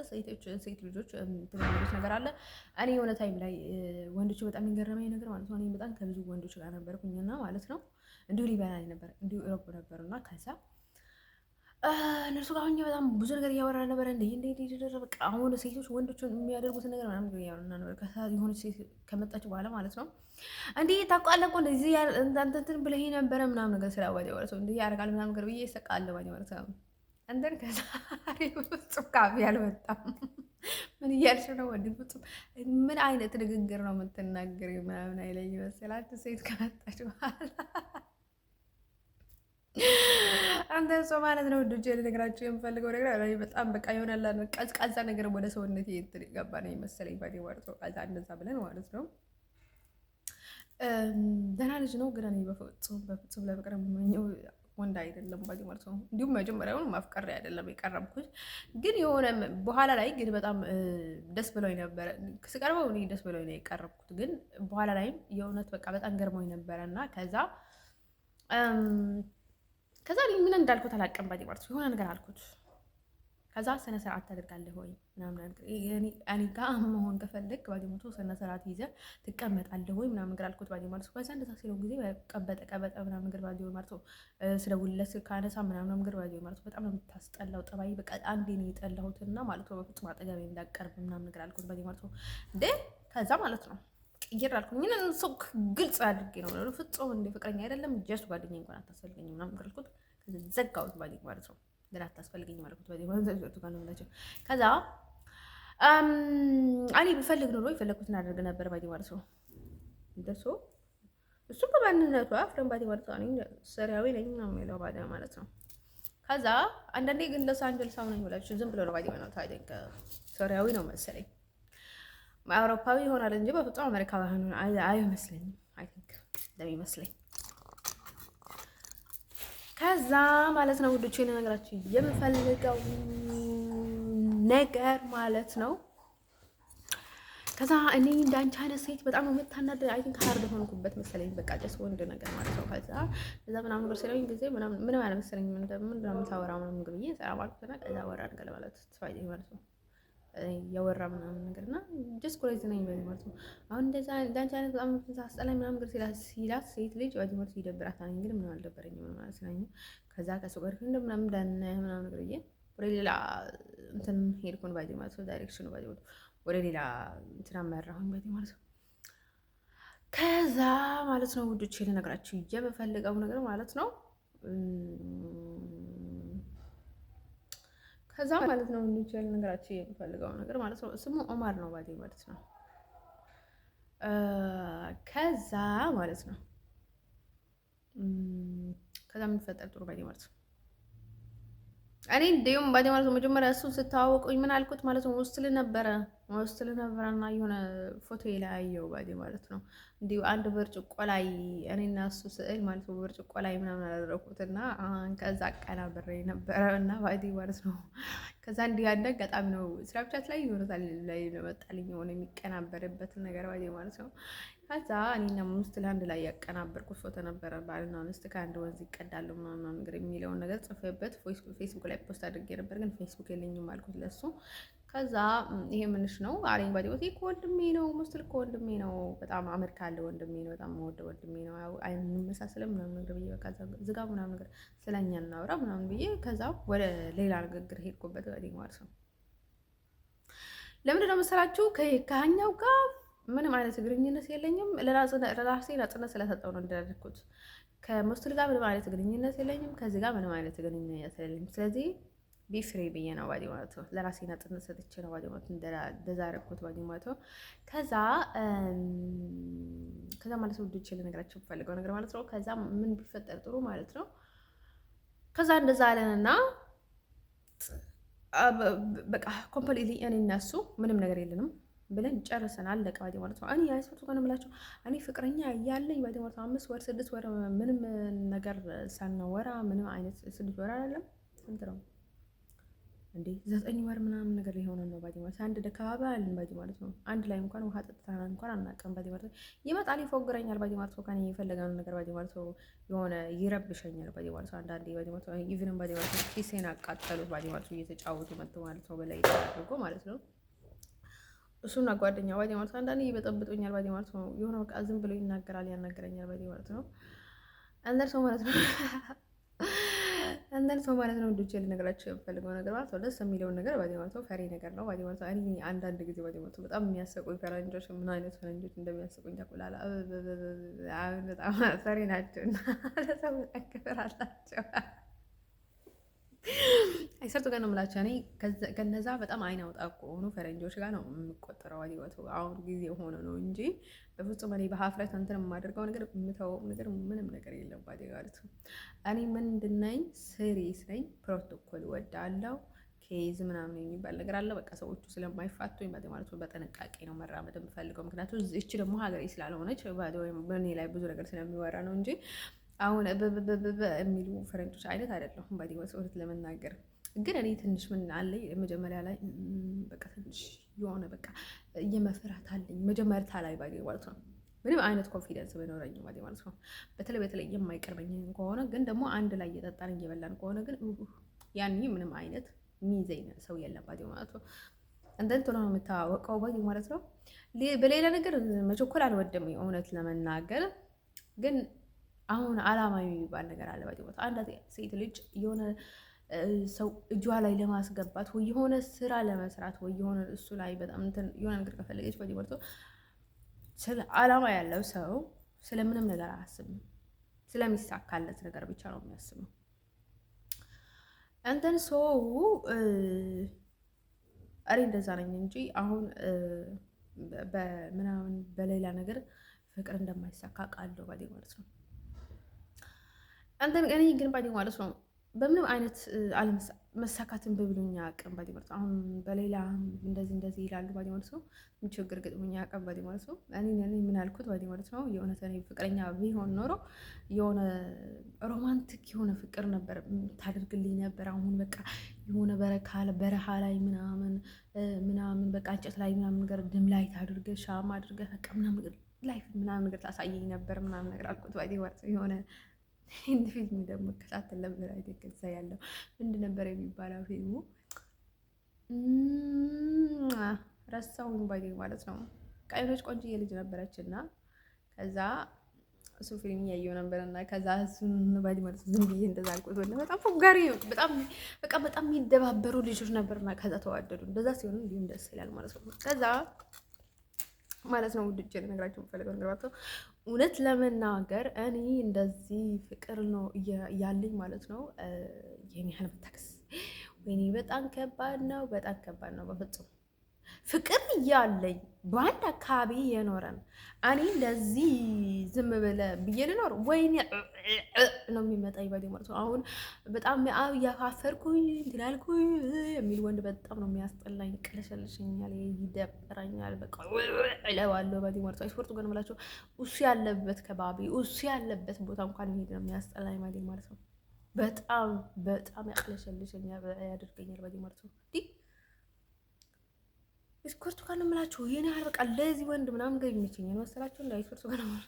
ሴት ልጆች ትምህርት ነገር አለ። እኔ የሆነ ታይም ላይ ወንዶች በጣም የሚገርመኝ ነገር ማለት ነው። እኔ በጣም ከብዙ ወንዶች ጋር ነበርኩኝና ማለት ነው እንዲሁ ሊበላኝ ነበር እንዲሁ እረብ ነበርና ከዛ እነሱ ጋር ሆኜ በጣም ብዙ ነገር እያወራ ነበር። እንደ በቃ አሁን ሴቶች ወንዶች የሚያደርጉትን ነገር ምናምን እያወራ ነበር። ከዛ የሆነች ሴት ከመጣች በኋላ ማለት ነው እንዲህ ታውቃለህ እኮ እንደዚህ እንትን ብለህ ነበረ ምናምን ነገር ስላወደ ማለት ነው እንዲህ ያደርጋል ምናምን ነገር ብዬ እሰቃለሁ ማለት ነው። እንደን ከዛ ፍጹም ካፌ አልወጣም። ምን እያልሽ ነው ወንድ ፍጹም ምን አይነት ንግግር ነው የምትናገሪው ምናምን አይለኝ መሰላችሁ ሴት ከመጣች በኋላ አንተ ሰው ማለት ነው ወንዶች ልነግራችሁ የምፈልገው ነገር አለ። በጣም በቃ ይሆናል ቀዝቃዛ ነገር ወደ ሰውነቴ እንትን ይገባ ነው የመሰለኝ ባዲ ማለት ነው። ቀዝቃዛ እንደዛ ብለን ማለት ነው። ደህና ልጅ ነው ግን እኔ በፍጹም ለፍቅር የምመኘው ወንድ አይደለም ባዲ ማለት ነው። እንዲሁም መጀመሪያውን ማፍቀር አይደለም የቀረብኩት፣ ግን የሆነ በኋላ ላይ ግን በጣም ደስ ብሎኝ ነበረ ስቀርበው። እኔ ደስ ብሎኝ ነው የቀረብኩት፣ ግን በኋላ ላይም የእውነት በቃ በጣም ገርሞኝ ነበረ እና ከዛ ምን እንዳልኩት አላውቅም። ባዲ ማለት የሆነ ነገር አልኩት። ከዛ ስነ ስርዓት ታደርጋለህ ወይ ምናምን ነገር እኔ ጋር መሆን ከፈለግ ባዲ ሞቶ ስነ ስርዓት ይዘህ ትቀመጣለህ ወይ ምናምን ነገር አልኩት። ባዲ ማለት ከዛ እንደዛ ሲለው ጊዜ ቀበጠ ምናምን ነገር ባዲ ማለት ስለውለት ካነሳ ምናምን ነገር ባዲ ማለት በጣም ነው የምታስጠላው ጠባይ። በቃ አንዴ ነው የጠላሁትና ማለት ነው በፍጹም አጠገቤ እንዳቀርብ ምናምን ነገር አልኩት። ባዲ ማለት እንዴ ከዛ ማለት ነው ቅይር አልኩኝ። ምን ሰው ግልጽ አድርጌ ነው ፍጹም እንደ ፍቅረኛ አይደለም ጀስት ጓደኛዬ እንኳን አታስፈልገኝም ምናምን ነገር አልኩት። ከዛ ዘጋሁት ባዲ ማለት ነው አታስፈልገኝ ማለት ነው። ከዛ እኔ ብፈልግ ኖሮ የፈለግኩትን አደርግ ነበር ባዲ ማለት ነው። እንደሱ እሱም በማንነቱ አፍረን ባዲ ማለት ነው ሰሪያዊ ነኝ ነው የሚለው ባዲ ማለት ነው። ከዛ አንዳንዴ ግን ሎስ አንጀለስ ነኝ ብላችሁ ዝም ብሎ ነው ባዲ ማለት አይደንከ ሰሪያዊ ነው መሰለኝ አውሮፓዊ ይሆናል እንጂ በፍጹም አሜሪካዊ አይመስለኝም። አይ ቲንክ እንደሚመስለኝ ከዛ ማለት ነው ውዶቼ ነገራችሁ የምፈልገው ነገር ማለት ነው። ከዛ እኔ እንዳንቺ አይነት ሴት በጣም የምታናደ አይ ቲንክ ሃርድ ሆንኩበት መሰለኝ። በቃ ጀስ ወንድ ነገር ማለት ነው። ከዛ ምናምን ነገር ስለኝ ጊዜ ምንም አለ መሰለኝ ምንድነው የምታወራው ምናምን ነገር ብዬ ሰላም አልኩትና ከዛ ወራ ነገር ማለት ተፋይ ማለት ነው ያወራ ምናምን ነገርና ጀስት ኮሌጅ ነኝ ማለት ነው። አሁን እንደዛ እንዳንቺ አይነት በጣም አስጠላኝ ምናምን ነገር ሲላት ሴት ልጅ ማለት ይደብራታል። እንግዲህ ምንም አልደበረኝም ማለት ነው። ከዛ ከሱ ጋር ምናምን ምናምን ነገር ብዬ ወደ ሌላ እንትን ሄድኩን ባይ ማለት ነው። ዳይሬክሽኑ ባይ ወደ ሌላ እንትን አመራሁኝ ባይ ማለት ነው። ከዛ ማለት ነው ውዶቼ ልነግራችሁ የምፈልገው ነገር ማለት ነው ከዛ ማለት ነው እንዲቻል ነገራችሁ የምፈልገው ነገር ማለት ነው ስሙ ኦማር ነው ባዲ ማለት ነው። ከዛ ማለት ነው ከዛ ምን ፈጠር ጥሩ ባዲ ማለት ነው እኔ እንደውም ባዲ ማለት ነው መጀመሪያ እሱን ስታዋወቁኝ ምን አልኩት ማለት ነው ወስል ነበረና የሆነ ፎቶ ላይ አየው ባዲ ማለት ነው እንዲሁ አንድ ብርጭቆ ላይ እኔና እሱ ስዕል ማለት ነው ብርጭቆ ላይ ምናምን አደረኩትና ከዛ አቀናብሬ ነበረና ባዲ ማለት ነው። ከዛ እንዲህ አንድ አጋጣሚ ነው ስናፕቻት ላይ ይወራል ላይ መጣልኝ የሆነ የሚቀናበርበት ነገር ባዲ ማለት ነው። ከዛ እኔና ሚስት ለአንድ ላይ ያቀናበርኩት ፎቶ ነበረ። ባልና ሚስት ከአንድ ወንዝ ይቀዳሉ ምናምን ነገር የሚለውን ነገር ጽፌበት ፌስቡክ ላይ ፖስት አድርጌ ነበር፣ ግን ፌስቡክ የለኝም አልኩት ለሱ። ከዛ ይሄ ምንሽ ነው አለኝ ባዲ ወቴ ከወንድሜ ነው ሙስል ከወንድሜ ነው በጣም አሜሪካ ያለ ወንድሜ ነው በጣም ወደ ወንድሜ ነው አይመሳሰልም ምናምን ነገር ብዬ በቃ ዝጋ ምናምን ነገር ስለኛ እናውራ ምናምን ብዬ ከዛ ወደ ሌላ ንግግር ሄድኩበት ባዲ ማለት ነው። ለምንድን ነው መሰላችሁ ከኛው ጋር ምንም አይነት ግንኙነት የለኝም። ለራሴ ነፃነት ስለሰጠው ነው እንዳደረኩት። ከሙስል ጋር ምንም አይነት ግንኙነት የለኝም። ከዚህ ጋር ምንም አይነት ግንኙነት የለኝም። ስለዚህ ቢፍሬ ብዬ ነው ባዲ ማለት ነው። ለራሴ ነፃነት ሰጥቼ ነው ባዲ ማለት እንደዛረኩት ባዲ ማለት ነው። ከዛ ማለት ነው ልጅ ልነግራችሁ ፈልገው ነገር ማለት ነው። ከዛ ምን ቢፈጠር ጥሩ ማለት ነው። ከዛ እንደዛ አለንና በቃ ኮምፕሊትሊ እኔ እና እሱ ምንም ነገር የለንም ብለን ጨርሰናል። አለቀ ባዲ ማለት ነው። እኔ ያይሰጡ ከሆነ የምላችሁ እኔ ፍቅረኛ እያለኝ ባዲ ማለት 5 ወር 6 ወር ምንም ነገር ሳናወራ ምንም አይነት 6 ወር አይደለም ስንት ነው እንዴ 9 ወር ምናምን ነገር የሆነ ነው ባዲ ማለት አንድ ደካባ አለን ባዲ ማለት ነው። አንድ ላይ እንኳን ውሃ ጠጥተን እንኳን አናውቅም ባዲ ማለት ይመጣል ይፎግረኛል ባዲ ማለት ከኔ የፈለገውን ነገር ባዲ ማለት የሆነ ይረብሸኛል ባዲ ማለት አንዳንዴ ባዲ ማለት ኢቭንም ባዲ ማለት ኪሴን አቃጠሉት ባዲ ማለት እየተጫወቱ መጥቶ ማለት ነው በላይ አድርጎ ማለት ነው። እሱና ጓደኛው ባዲ ማለት አንዳንዴ ይበጠብጡኛል ባዲ ማለት ነው። የሆነ በቃ ዝም ብሎ ይናገራል ያናገረኛል ባዲ ማለት ነው። አንደር ሰው ማለት ነው አንዳንድ ሰው ማለት ነው እንዴ ልነግራችሁ የምፈልገው ነገር ማለት ነው ደስ የሚለውን ነገር ባዲ ማለት ነው ፈሪ ነገር ነው ባዲ ማለት እኔ አንዳንድ ጊዜ ባዲ ማለት በጣም የሚያስቁኝ ፈረንጆች ምን አይነት ፈረንጆች እንደሚያስቁኝ ተቆላላ በጣም ፈሪ ናቸው እና ለሰው ክብር አላቸው። አይሰርቱ ጋር ነው የምላቸው እኔ ከነዛ በጣም አይን አውጣ እኮ ሆኖ ፈረንጆች ጋር ነው የምቆጠረው ባዲ ማለት አሁን ጊዜ ሆነ ነው እንጂ በፍጹም እኔ በሀፍረት እንትን የማደርገው ነገር የምተወው ነገር ምንም ነገር የለም ባዲ ማለት ነው። እኔ ምንድን ነኝ ሲሪየስ ነኝ። ፕሮቶኮል እወዳለሁ። ኬዝ ምናምን የሚባል ነገር አለ። በቃ ሰዎቹ ስለማይፋቱኝ ባዲ ማለት ነው በጥንቃቄ ነው መራመድ የምፈልገው። ምክንያቱም እቺ ደግሞ ሀገሬ ስላልሆነች ባዲ ወይም በእኔ ላይ ብዙ ነገር ስለሚወራ ነው እንጂ አሁን የሚሉ ፈረንጆች አይነት አይደለሁም ባዲ መስዋዕት ለመናገር ግን እኔ ትንሽ ምን አለኝ መጀመሪያ ላይ በቃ ትንሽ የሆነ በቃ የመፍራት አለኝ መጀመሪያ ላይ ባዲ ማለት ነው። ምንም አይነት ኮንፊደንስ በኖረኝ ባዲ ማለት ነው። በተለይ የማይቀርበኝ ከሆነ ግን ደግሞ አንድ ላይ እየጠጣን እየበላን ከሆነ ግን ያኔ ምንም አይነት ሚዘኝ ሰው የለም ባዲ ማለት ነው። እንደን ቶሎ ነው የምታወቀው ባዲ ማለት ነው። በሌላ ነገር መቸኮል አልወድም እውነት ለመናገር ግን አሁን አላማ የሚባል ነገር አለ ባዲ ማለት አንድ ሴት ልጅ የሆነ ሰው እጇ ላይ ለማስገባት ወይ የሆነ ስራ ለመስራት ወይ የሆነ እሱ ላይ በጣም እንትን የሆነ ነገር ከፈለገች ባዲ ማለት ስለ አላማ ያለው ሰው ስለምንም ነገር አያስብም። ስለሚሳካለት ነገር ብቻ ነው የሚያስበው። አንተን ሰው እኔ እንደዛ ነኝ እንጂ አሁን በምናምን በሌላ ነገር ፍቅር እንደማይሳካ ቃለው ባዲ ማለት ነው። አንተን እኔ ግን ባዲ ማለት ነው በምንም አይነት መሳካትን በብሎኛ አቅም ባዲ ማለት ነው። አሁን በሌላ እንደዚህ ይላሉ ባዲ ማለት ነው። ምን ችግር ገጥሞኛ አቅም ባዲ ማለት ነው። እኔ ምን አልኩት ባዲ ማለት ነው። የሆነ እኔ ፍቅረኛ ቢሆን ኖሮ የሆነ ሮማንቲክ የሆነ ፍቅር ነበር ታደርግልኝ ነበር። አሁን በቃ የሆነ በረሃ ላይ ምናምን በቃ እንጨት ላይ ምናምን ነገር ድም ላይ ታድርገህ ሻማ አድርገህ በቃ ምናምን ላይፍ ምናምን ነገር ታሳየኝ ነበር ምናምን ነገር አልኩት ባዲ ማለት ነው። የሆነ እንደ ፊልም ደግሞ ከታተል ነበር አይደከሳ ያለው ምንድን ነበር የሚባለው ፊልሙ ረሳሁኝ ባዲ ማለት ነው። ቀይሮች ቆንጆዬ ልጅ ነበረች እና ከዛ እሱ ፊልም እያየሁ ነበርና ከዛ እሱን ባዲ ማለት ዝም ብዬ እንደዛ አልኩት። ወደ በጣም ፎጋሪ በጣም የሚደባበሩ ልጆች ነበርና ከዛ ተዋደዱ። እንደዛ ሲሆን እንዲሁም ደስ ይላል ማለት ነው። ከዛ ማለት ነው ውድጄ ልነግራችሁ የምፈልገው ነገር ማለት ነው እውነት ለመናገር እኔ እንደዚህ ፍቅር ነው ያለኝ ማለት ነው። ይሄን ያህል መታከስ ወይኔ በጣም ከባድ ነው፣ በጣም ከባድ ነው በፍጹም ፍቅር እያለኝ በአንድ አካባቢ የኖረን እኔ እንደዚህ ዝም ብለህ ብዬ ልኖር ወይኔ ነው የሚመጣኝ ባዲ ማለት ነው። አሁን በጣም እያፋፈርኩኝ እንትን ያልኩኝ የሚል ወንድ በጣም ነው የሚያስጠላኝ። ቅለሸልሽኛል፣ ይደብረኛል። በቃ እለዋለሁ ባዲ ማለት ነው። ስፖርቱ ግን የምላቸው እሱ ያለበት ከባቢ እሱ ያለበት ቦታ እንኳን የሚሄድ ነው የሚያስጠላኝ ባዲ ማለት ነው። በጣም ያቅለሸልሸኛል፣ ያደርገኛል ባዲ ማለት ነው። ስፖርቱ ጋር ነው የምላችሁ ይሄን ያህል በቃ ለዚህ ወንድ ምናምን ገብ የሚችኛል መሰላችሁ እንደ ስፖርቱ ጋር ነው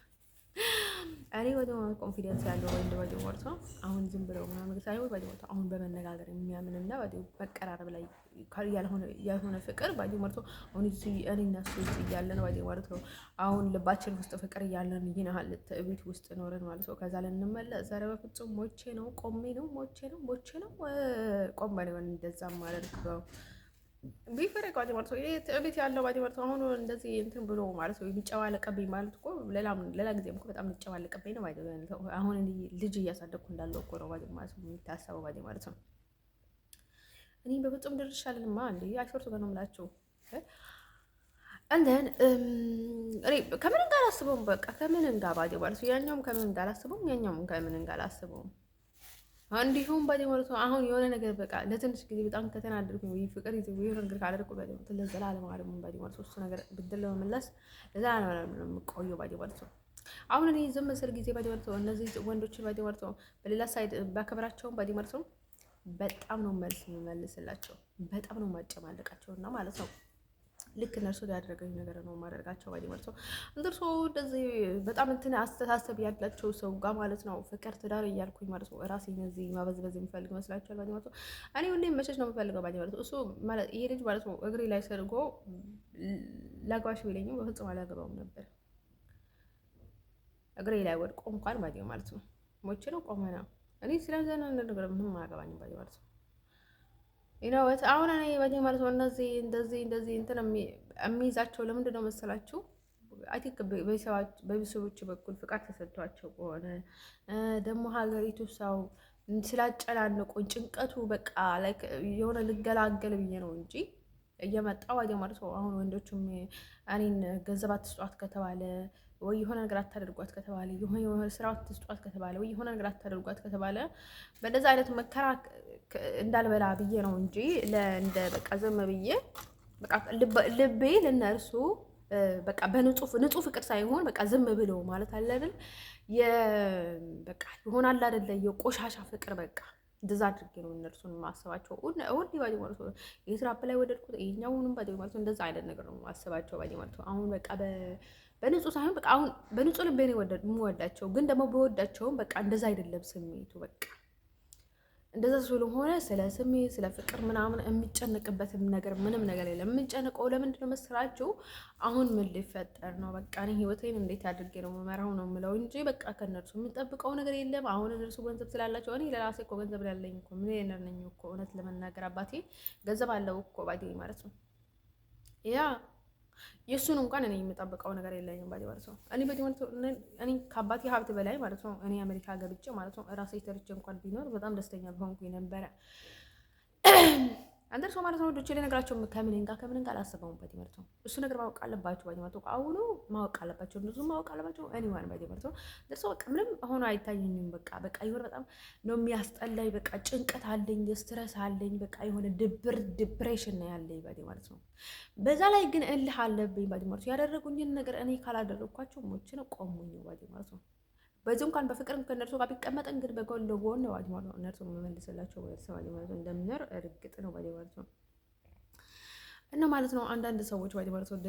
እኔ ወደ ኮንፊደንስ ያለው ወንድ ወደ ወርቶ አሁን ዝም ብለው ምናምን ሳይሆን ወደ ወርቶ አሁን በመነጋገር የሚያምንና ወደ መቀራረብ ላይ ያልሆነ ፍቅር ወደ ወርቶ አሁን እኔና እሱ እያለን ወደ ወርቶ አሁን ልባችን ውስጥ ፍቅር እያለን ይናል ቤት ውስጥ ኖረን ማለት ነው። ከዛ ለንመለስ ዛሬ በፍጹም ሞቼ ነው ቆም ነው እንደዛ ማለት ነው። ቢፈረቅ ባዲ ማለት ነው። ቤት ያለው ባዲ ማለት ነው። አሁን እንደዚህ እንትን ብሎ ማለት ነው የሚጨዋለቀብኝ ማለት እኮ ሌላ ጊዜም እኮ በጣም የሚጨዋለቀብኝ ነው ባዲ ማለት ነው። አሁን ልጅ እያሳደግኩ እንዳለው እኮ ነው ባዲ ማለት ነው የሚታሰበው ባዲ ማለት ነው። እኔ በፍጹም ድርሻለንማ እንዴ አይፈርቱ ጋር ነው የምላችሁ። እንደን እኔ ከምን ጋር አስበውም በቃ ከምን ጋር ባዲ ማለት ነው። ያኛውም ከምን ጋር አስበውም ያኛውም ከምን ጋር አስበውም እንዲሁም ባዲ ማለት ነው። አሁን የሆነ ነገር በቃ ለትንሽ ጊዜ በጣም ከተናደድኩኝ ወይ ፍቅር ይዘው የሆነ ነገር ካላደረኩ ባዲ ማለት ነው ለዘላለም አለም ባዲ ማለት ነው። እሱ ነገር ብድል ለመመለስ ለዘላለም ነው የምቆየው ባዲ ማለት ነው። አሁን እኔ ዝም ስል ጊዜ ባዲ ማለት ነው እነዚህ ወንዶችን ባዲ ማለት ነው በሌላ ሳይድ ባከብራቸውም ባዲ ማለት ነው በጣም ነው መልስ የምመልስላቸው፣ በጣም ነው ማጨማለቃቸውና ማለት ነው ልክ እነርሱ ያደረገኝ ነገር ነው ማደርጋቸው ባዲ ማለት ነው። እንደርሶ እንደዚህ በጣም እንትን አስተሳሰብ ያላቸው ሰው ጋር ማለት ነው ፍቅር ትዳር እያልኩኝ ማለት ነው ራሴ እነዚህ ማበዝበዝ የሚፈልግ መስላችኋል ባዲ ማለት ነው። እኔ ሁሌም መሸሽ ነው የምፈልገው ባዲ ማለት ነው። እሱ ማለት ይሄ ልጅ ማለት ነው እግሬ ላይ ሰርጎ ላግባሽ ቢለኝም በፍጹም አላገባውም ነበር። እግሬ ላይ ወድቆ እንኳን ባዲ ማለት ነው ሞቼ ነው ቆመ ነው እኔ ስለዚህ ነገር ምንም አያገባኝም ባዲ ማለት ነው። ይነውት አሁን እኔ ባዲ ማለት ነው እንደዚህ እንትን የሚይዛቸው ለምንድን ነው መሰላችሁ? አይ ቲንክ በቤተሰቦች በኩል ፍቃድ ተሰጥቷቸው ከሆነ ደግሞ ሀገሪቱ ሰው ስላጨናነቁኝ ጭንቀቱ በቃ ላይክ የሆነ ልገላገል ብዬ ነው እንጂ እየመጣ ባዲ ማለት ነው። አሁን ወንዶቹም እኔን ገንዘብ አትስጧት ከተባለ ወይ የሆነ ነገር አታደርጓት ከተባለ የሆነ ስራ አትስጧት ከተባለ ወይ የሆነ ነገር አታደርጓት ከተባለ በእንደዛ አይነት መከራ እንዳልበላ ብዬ ነው እንጂ እንደ በቃ ዝም ብዬ በቃ ልቤ ለነርሱ በቃ ንጹህ ፍቅር ሳይሆን በቃ ዝም ብሎ ማለት አለ አይደል በቃ ይሆናል አይደለ የቆሻሻ ፍቅር በቃ እንደዛ አድርጌ ነው እነርሱን ማስባቸው። ሁሌ ባዲ ማለት ነው የትራፕ ላይ ወደድኩት ይሄኛውንም ባዲ ማለት ነው እንደዛ አይነት ነገር ነው ማስባቸው ባዲ ማለት ነው። አሁን በቃ በንጹህ ሳይሆን በቃ አሁን በንጹህ ልቤ ነው የምወዳቸው፣ ግን ደግሞ በወዳቸውም በቃ እንደዛ አይደለም ስሜቱ በቃ እንደዛ ስለሆነ ስለ ስሜት ስለ ፍቅር ምናምን የሚጨነቅበትም ነገር ምንም ነገር የለም። የምንጨነቀው ለምንድን ነው መስራችሁ? አሁን ምን ሊፈጠር ነው? በቃ እኔ ህይወቴን እንዴት አድርጌ ነው መመራው ነው የምለው እንጂ በቃ ከነርሱ የምንጠብቀው ነገር የለም። አሁን እነርሱ ገንዘብ ስላላቸው እኔ ለራሴ እኮ ገንዘብ ያለኝ እኮ ምን ነኝ እኮ እውነት ለመናገር አባቴ ገንዘብ አለው እኮ ባዴ ማለት ነው ያ የእሱን እንኳን እኔ የምጠብቀው ነገር የለኝም ባዲ ማለት ነው። እኔ ከአባቴ ሀብት በላይ ማለት ነው እኔ አሜሪካ ገብቼ ማለት ነው ራሴ ተርቼ እንኳን ቢኖር በጣም ደስተኛ በሆንኩኝ ነበረ። አንደር ሰው ማለት ነው ወዶቼ ልነግራቸው ከምን ጋር አላስበውም ባዲ ማለት ነው። እሱ ነገር ማወቅ አለባቸው ባዲ ማለት ነው። አሁኑ ማወቅ አለባቸው ብዙ ማወቅ አለባቸው። እኔ ዋን ባዲ ማለት ነው ደርሰው በቃ ምንም ሆኖ አይታየኝም። በቃ ይሆን በጣም ነው የሚያስጠላኝ። በቃ ጭንቀት አለኝ፣ ስትረስ አለኝ። በቃ የሆነ ዲፕሬሽን ነው ያለኝ ባዲ ማለት ነው። በዛ ላይ ግን እልህ አለብኝ ባዲ ማለት ነው። ያደረጉኝን ነገር እኔ ካላደረግኳቸው ሞች ነው ቆሙኝ ባዲ ማለት ነው። በዚህ እንኳን በፍቅር ከነርሱ ጋር ቢቀመጥ እንግዲህ በጎን ለጎን ነው ማለት ነው እነርሱ መመልስላቸው ማለት ነው እንደምንር እርግጥ ነው ማለት ነው። እና ማለት ነው አንዳንድ ሰዎች ማለት ነው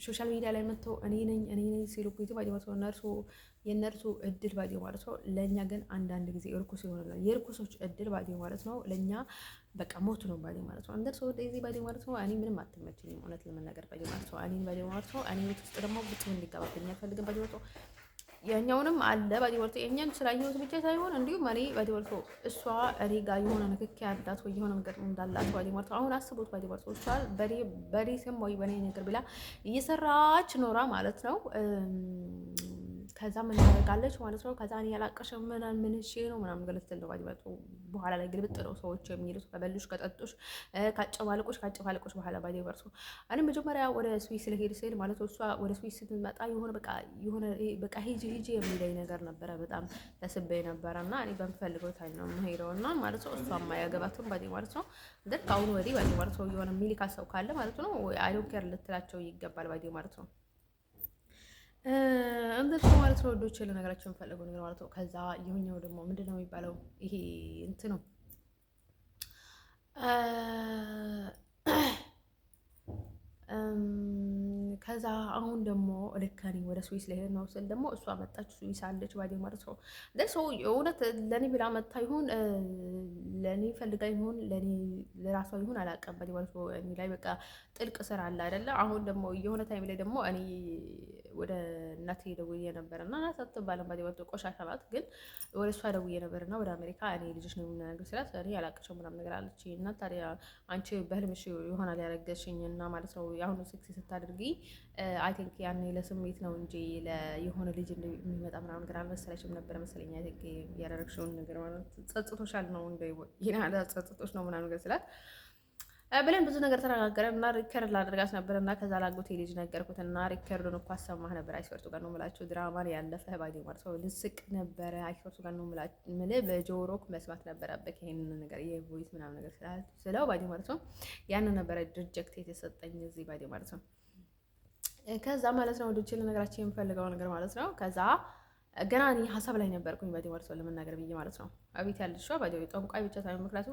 ሶሻል ሚዲያ ላይ መጥተው እኔ ነኝ ሲሉ ቆይቶ ማለት ነው የእነርሱ እድል ማለት ነው። ለእኛ ግን አንዳንድ ጊዜ እርኩስ ይሆናል። የእርኩሶች እድል ማለት ነው ለእኛ በቃ ሞት ነው ማለት ነው። አንደር ሰው ዴዚ ማለት ነው እኔ ምንም አትመችኝም እውነት ለመናገር ማለት ነው። እኔ ማለት ነው እኔ ቤት ውስጥ ደግሞ ብቻ እንዲገባብኝ አልፈልግም ማለት ነው። የኛውንም አለ ባዲወርቶ የኛን ስላየሁት ብቻ ሳይሆን እንዲሁም እኔ ባዲወርቶ እሷ እኔ ጋር የሆነ ንክኪ ያላት ወይ የሆነ ነገር እንዳላት ባዲወርቶ አሁን አስቡት ባዲወርቶ እሷ በኔ ስም ወይ በኔ ነገር ብላ እየሰራች ኖራ ማለት ነው። ከዛ ምን ታደርጋለች ማለት ነው። ከዛ እኔ ያላቀሽ ምን እሺ ነው ምናምን ገለጽ ነው ባዲወርቶ በኋላ ላይ ግልብጥ ነው ሰዎች የሚሉት ከበሉሽ ከጠጡሽ ካጨፋለቆሽ በኋላ ባዲወርቶ እኔ መጀመሪያ ወደ ስዊስ ልሄድ ስል ማለት ነው እሷ ወደ ስዊስ ስትመጣ በቃ ሂጂ የሚለኝ ነገር ነበረ። በጣም ተስቤ ነበረ እና እኔ በምፈልገው ታይም ነው የምሄደው እና ማለት ነው እሷ የማያገባትም ባዲ ማለት ነው። ግን ከአሁኑ ወዲህ ባዲ ማለት ነው የሆነ ሚሊካ ሰው ካለ ማለት ነው አይ ዶንት ኬር ልትላቸው ይገባል ባዲ ማለት ነው። እንደዚህ ማለት ነው ወዶች ለነገራቸው የምፈልገው ነገር ማለት ነው። ከዛ ይሁኛው ደግሞ ምንድነው የሚባለው ይሄ እንትን ነው ከዛ አሁን ደግሞ ልክ እኔ ወደ ስዊስ ልሄድ ነው ስል ደግሞ እሷ መጣች ስዊስ አለች ባዲ ማለት ነው። ለሰው እውነት ለኔ ብላ መጣ ይሁን ለኔ ፈልጋ ይሁን ለራሷ ይሁን አላውቅም ባዲ ማለት ነው። እኔ ላይ በቃ ጥልቅ ስራ አለ አይደለ። አሁን ደግሞ የሆነ ታይም ላይ ደግሞ እኔ ወደ እናቴ ደውዬ ነበር እና እናት አትባልም ባዲ ማለት ቆሻሻ ናት፣ ግን ወደ እሷ ደውዬ ነበር እና ወደ አሜሪካ እኔ ልጅሽ ነው የምናገር ስላት እኔ አላውቅሽም ምናምን ነገር አለች። እና ታዲያ አንቺ በህልምሽ ይሆናል ያረገሽኝ እና ማለት ነው የአሁኑ ሴክስ ስታደርጊ አይ ቲንክ ያኔ ለስሜት ነው እንጂ የሆነ ልጅ የሚመጣ ምናምን ነገር አልመሰለሽም ነበር መሰለኝ። አይ ቲንክ ያደረግሽውን ነገር ማለት ጸጽቶሻል ነው እንደ ይሄን ጸጽቶሽ ነው ምናምን ነገር ስላት ብለን ብዙ ነገር ተነጋገረን እና ሪከርድ ላደርጋት ነበር እና ከዛ ላጎቴ ልጅ ነገርኩት እና ሪከርዱን እኮ አሰማህ ነበር። አይስወርቱ ጋር ነው የምላችሁ ድራማ ያለፈ ባዲ ማለት ነው ልስቅ ነበረ። አይስወርቱ ጋር ነው የምላችሁ በጆሮክ መስማት ነበረበት ይሄንን ነገር የቮይስ ምናምን ነገር ስለው ባዲ ማለት ነው ያንን ነበረ ሪጀክት የተሰጠኝ እዚህ ባዲ ማለት ነው። ከዛ ማለት ነው ወዶቼ ለነገራችን የምፈልገው ነገር ማለት ነው ከዛ ገና እኔ ሀሳብ ላይ ነበርኩኝ ባዲ ማለት ነው ለመናገር ብዬ ማለት ነው። አቤት ያለችው ባዲ ጠንቋይ ብቻ ሳይሆን ምክንያቱ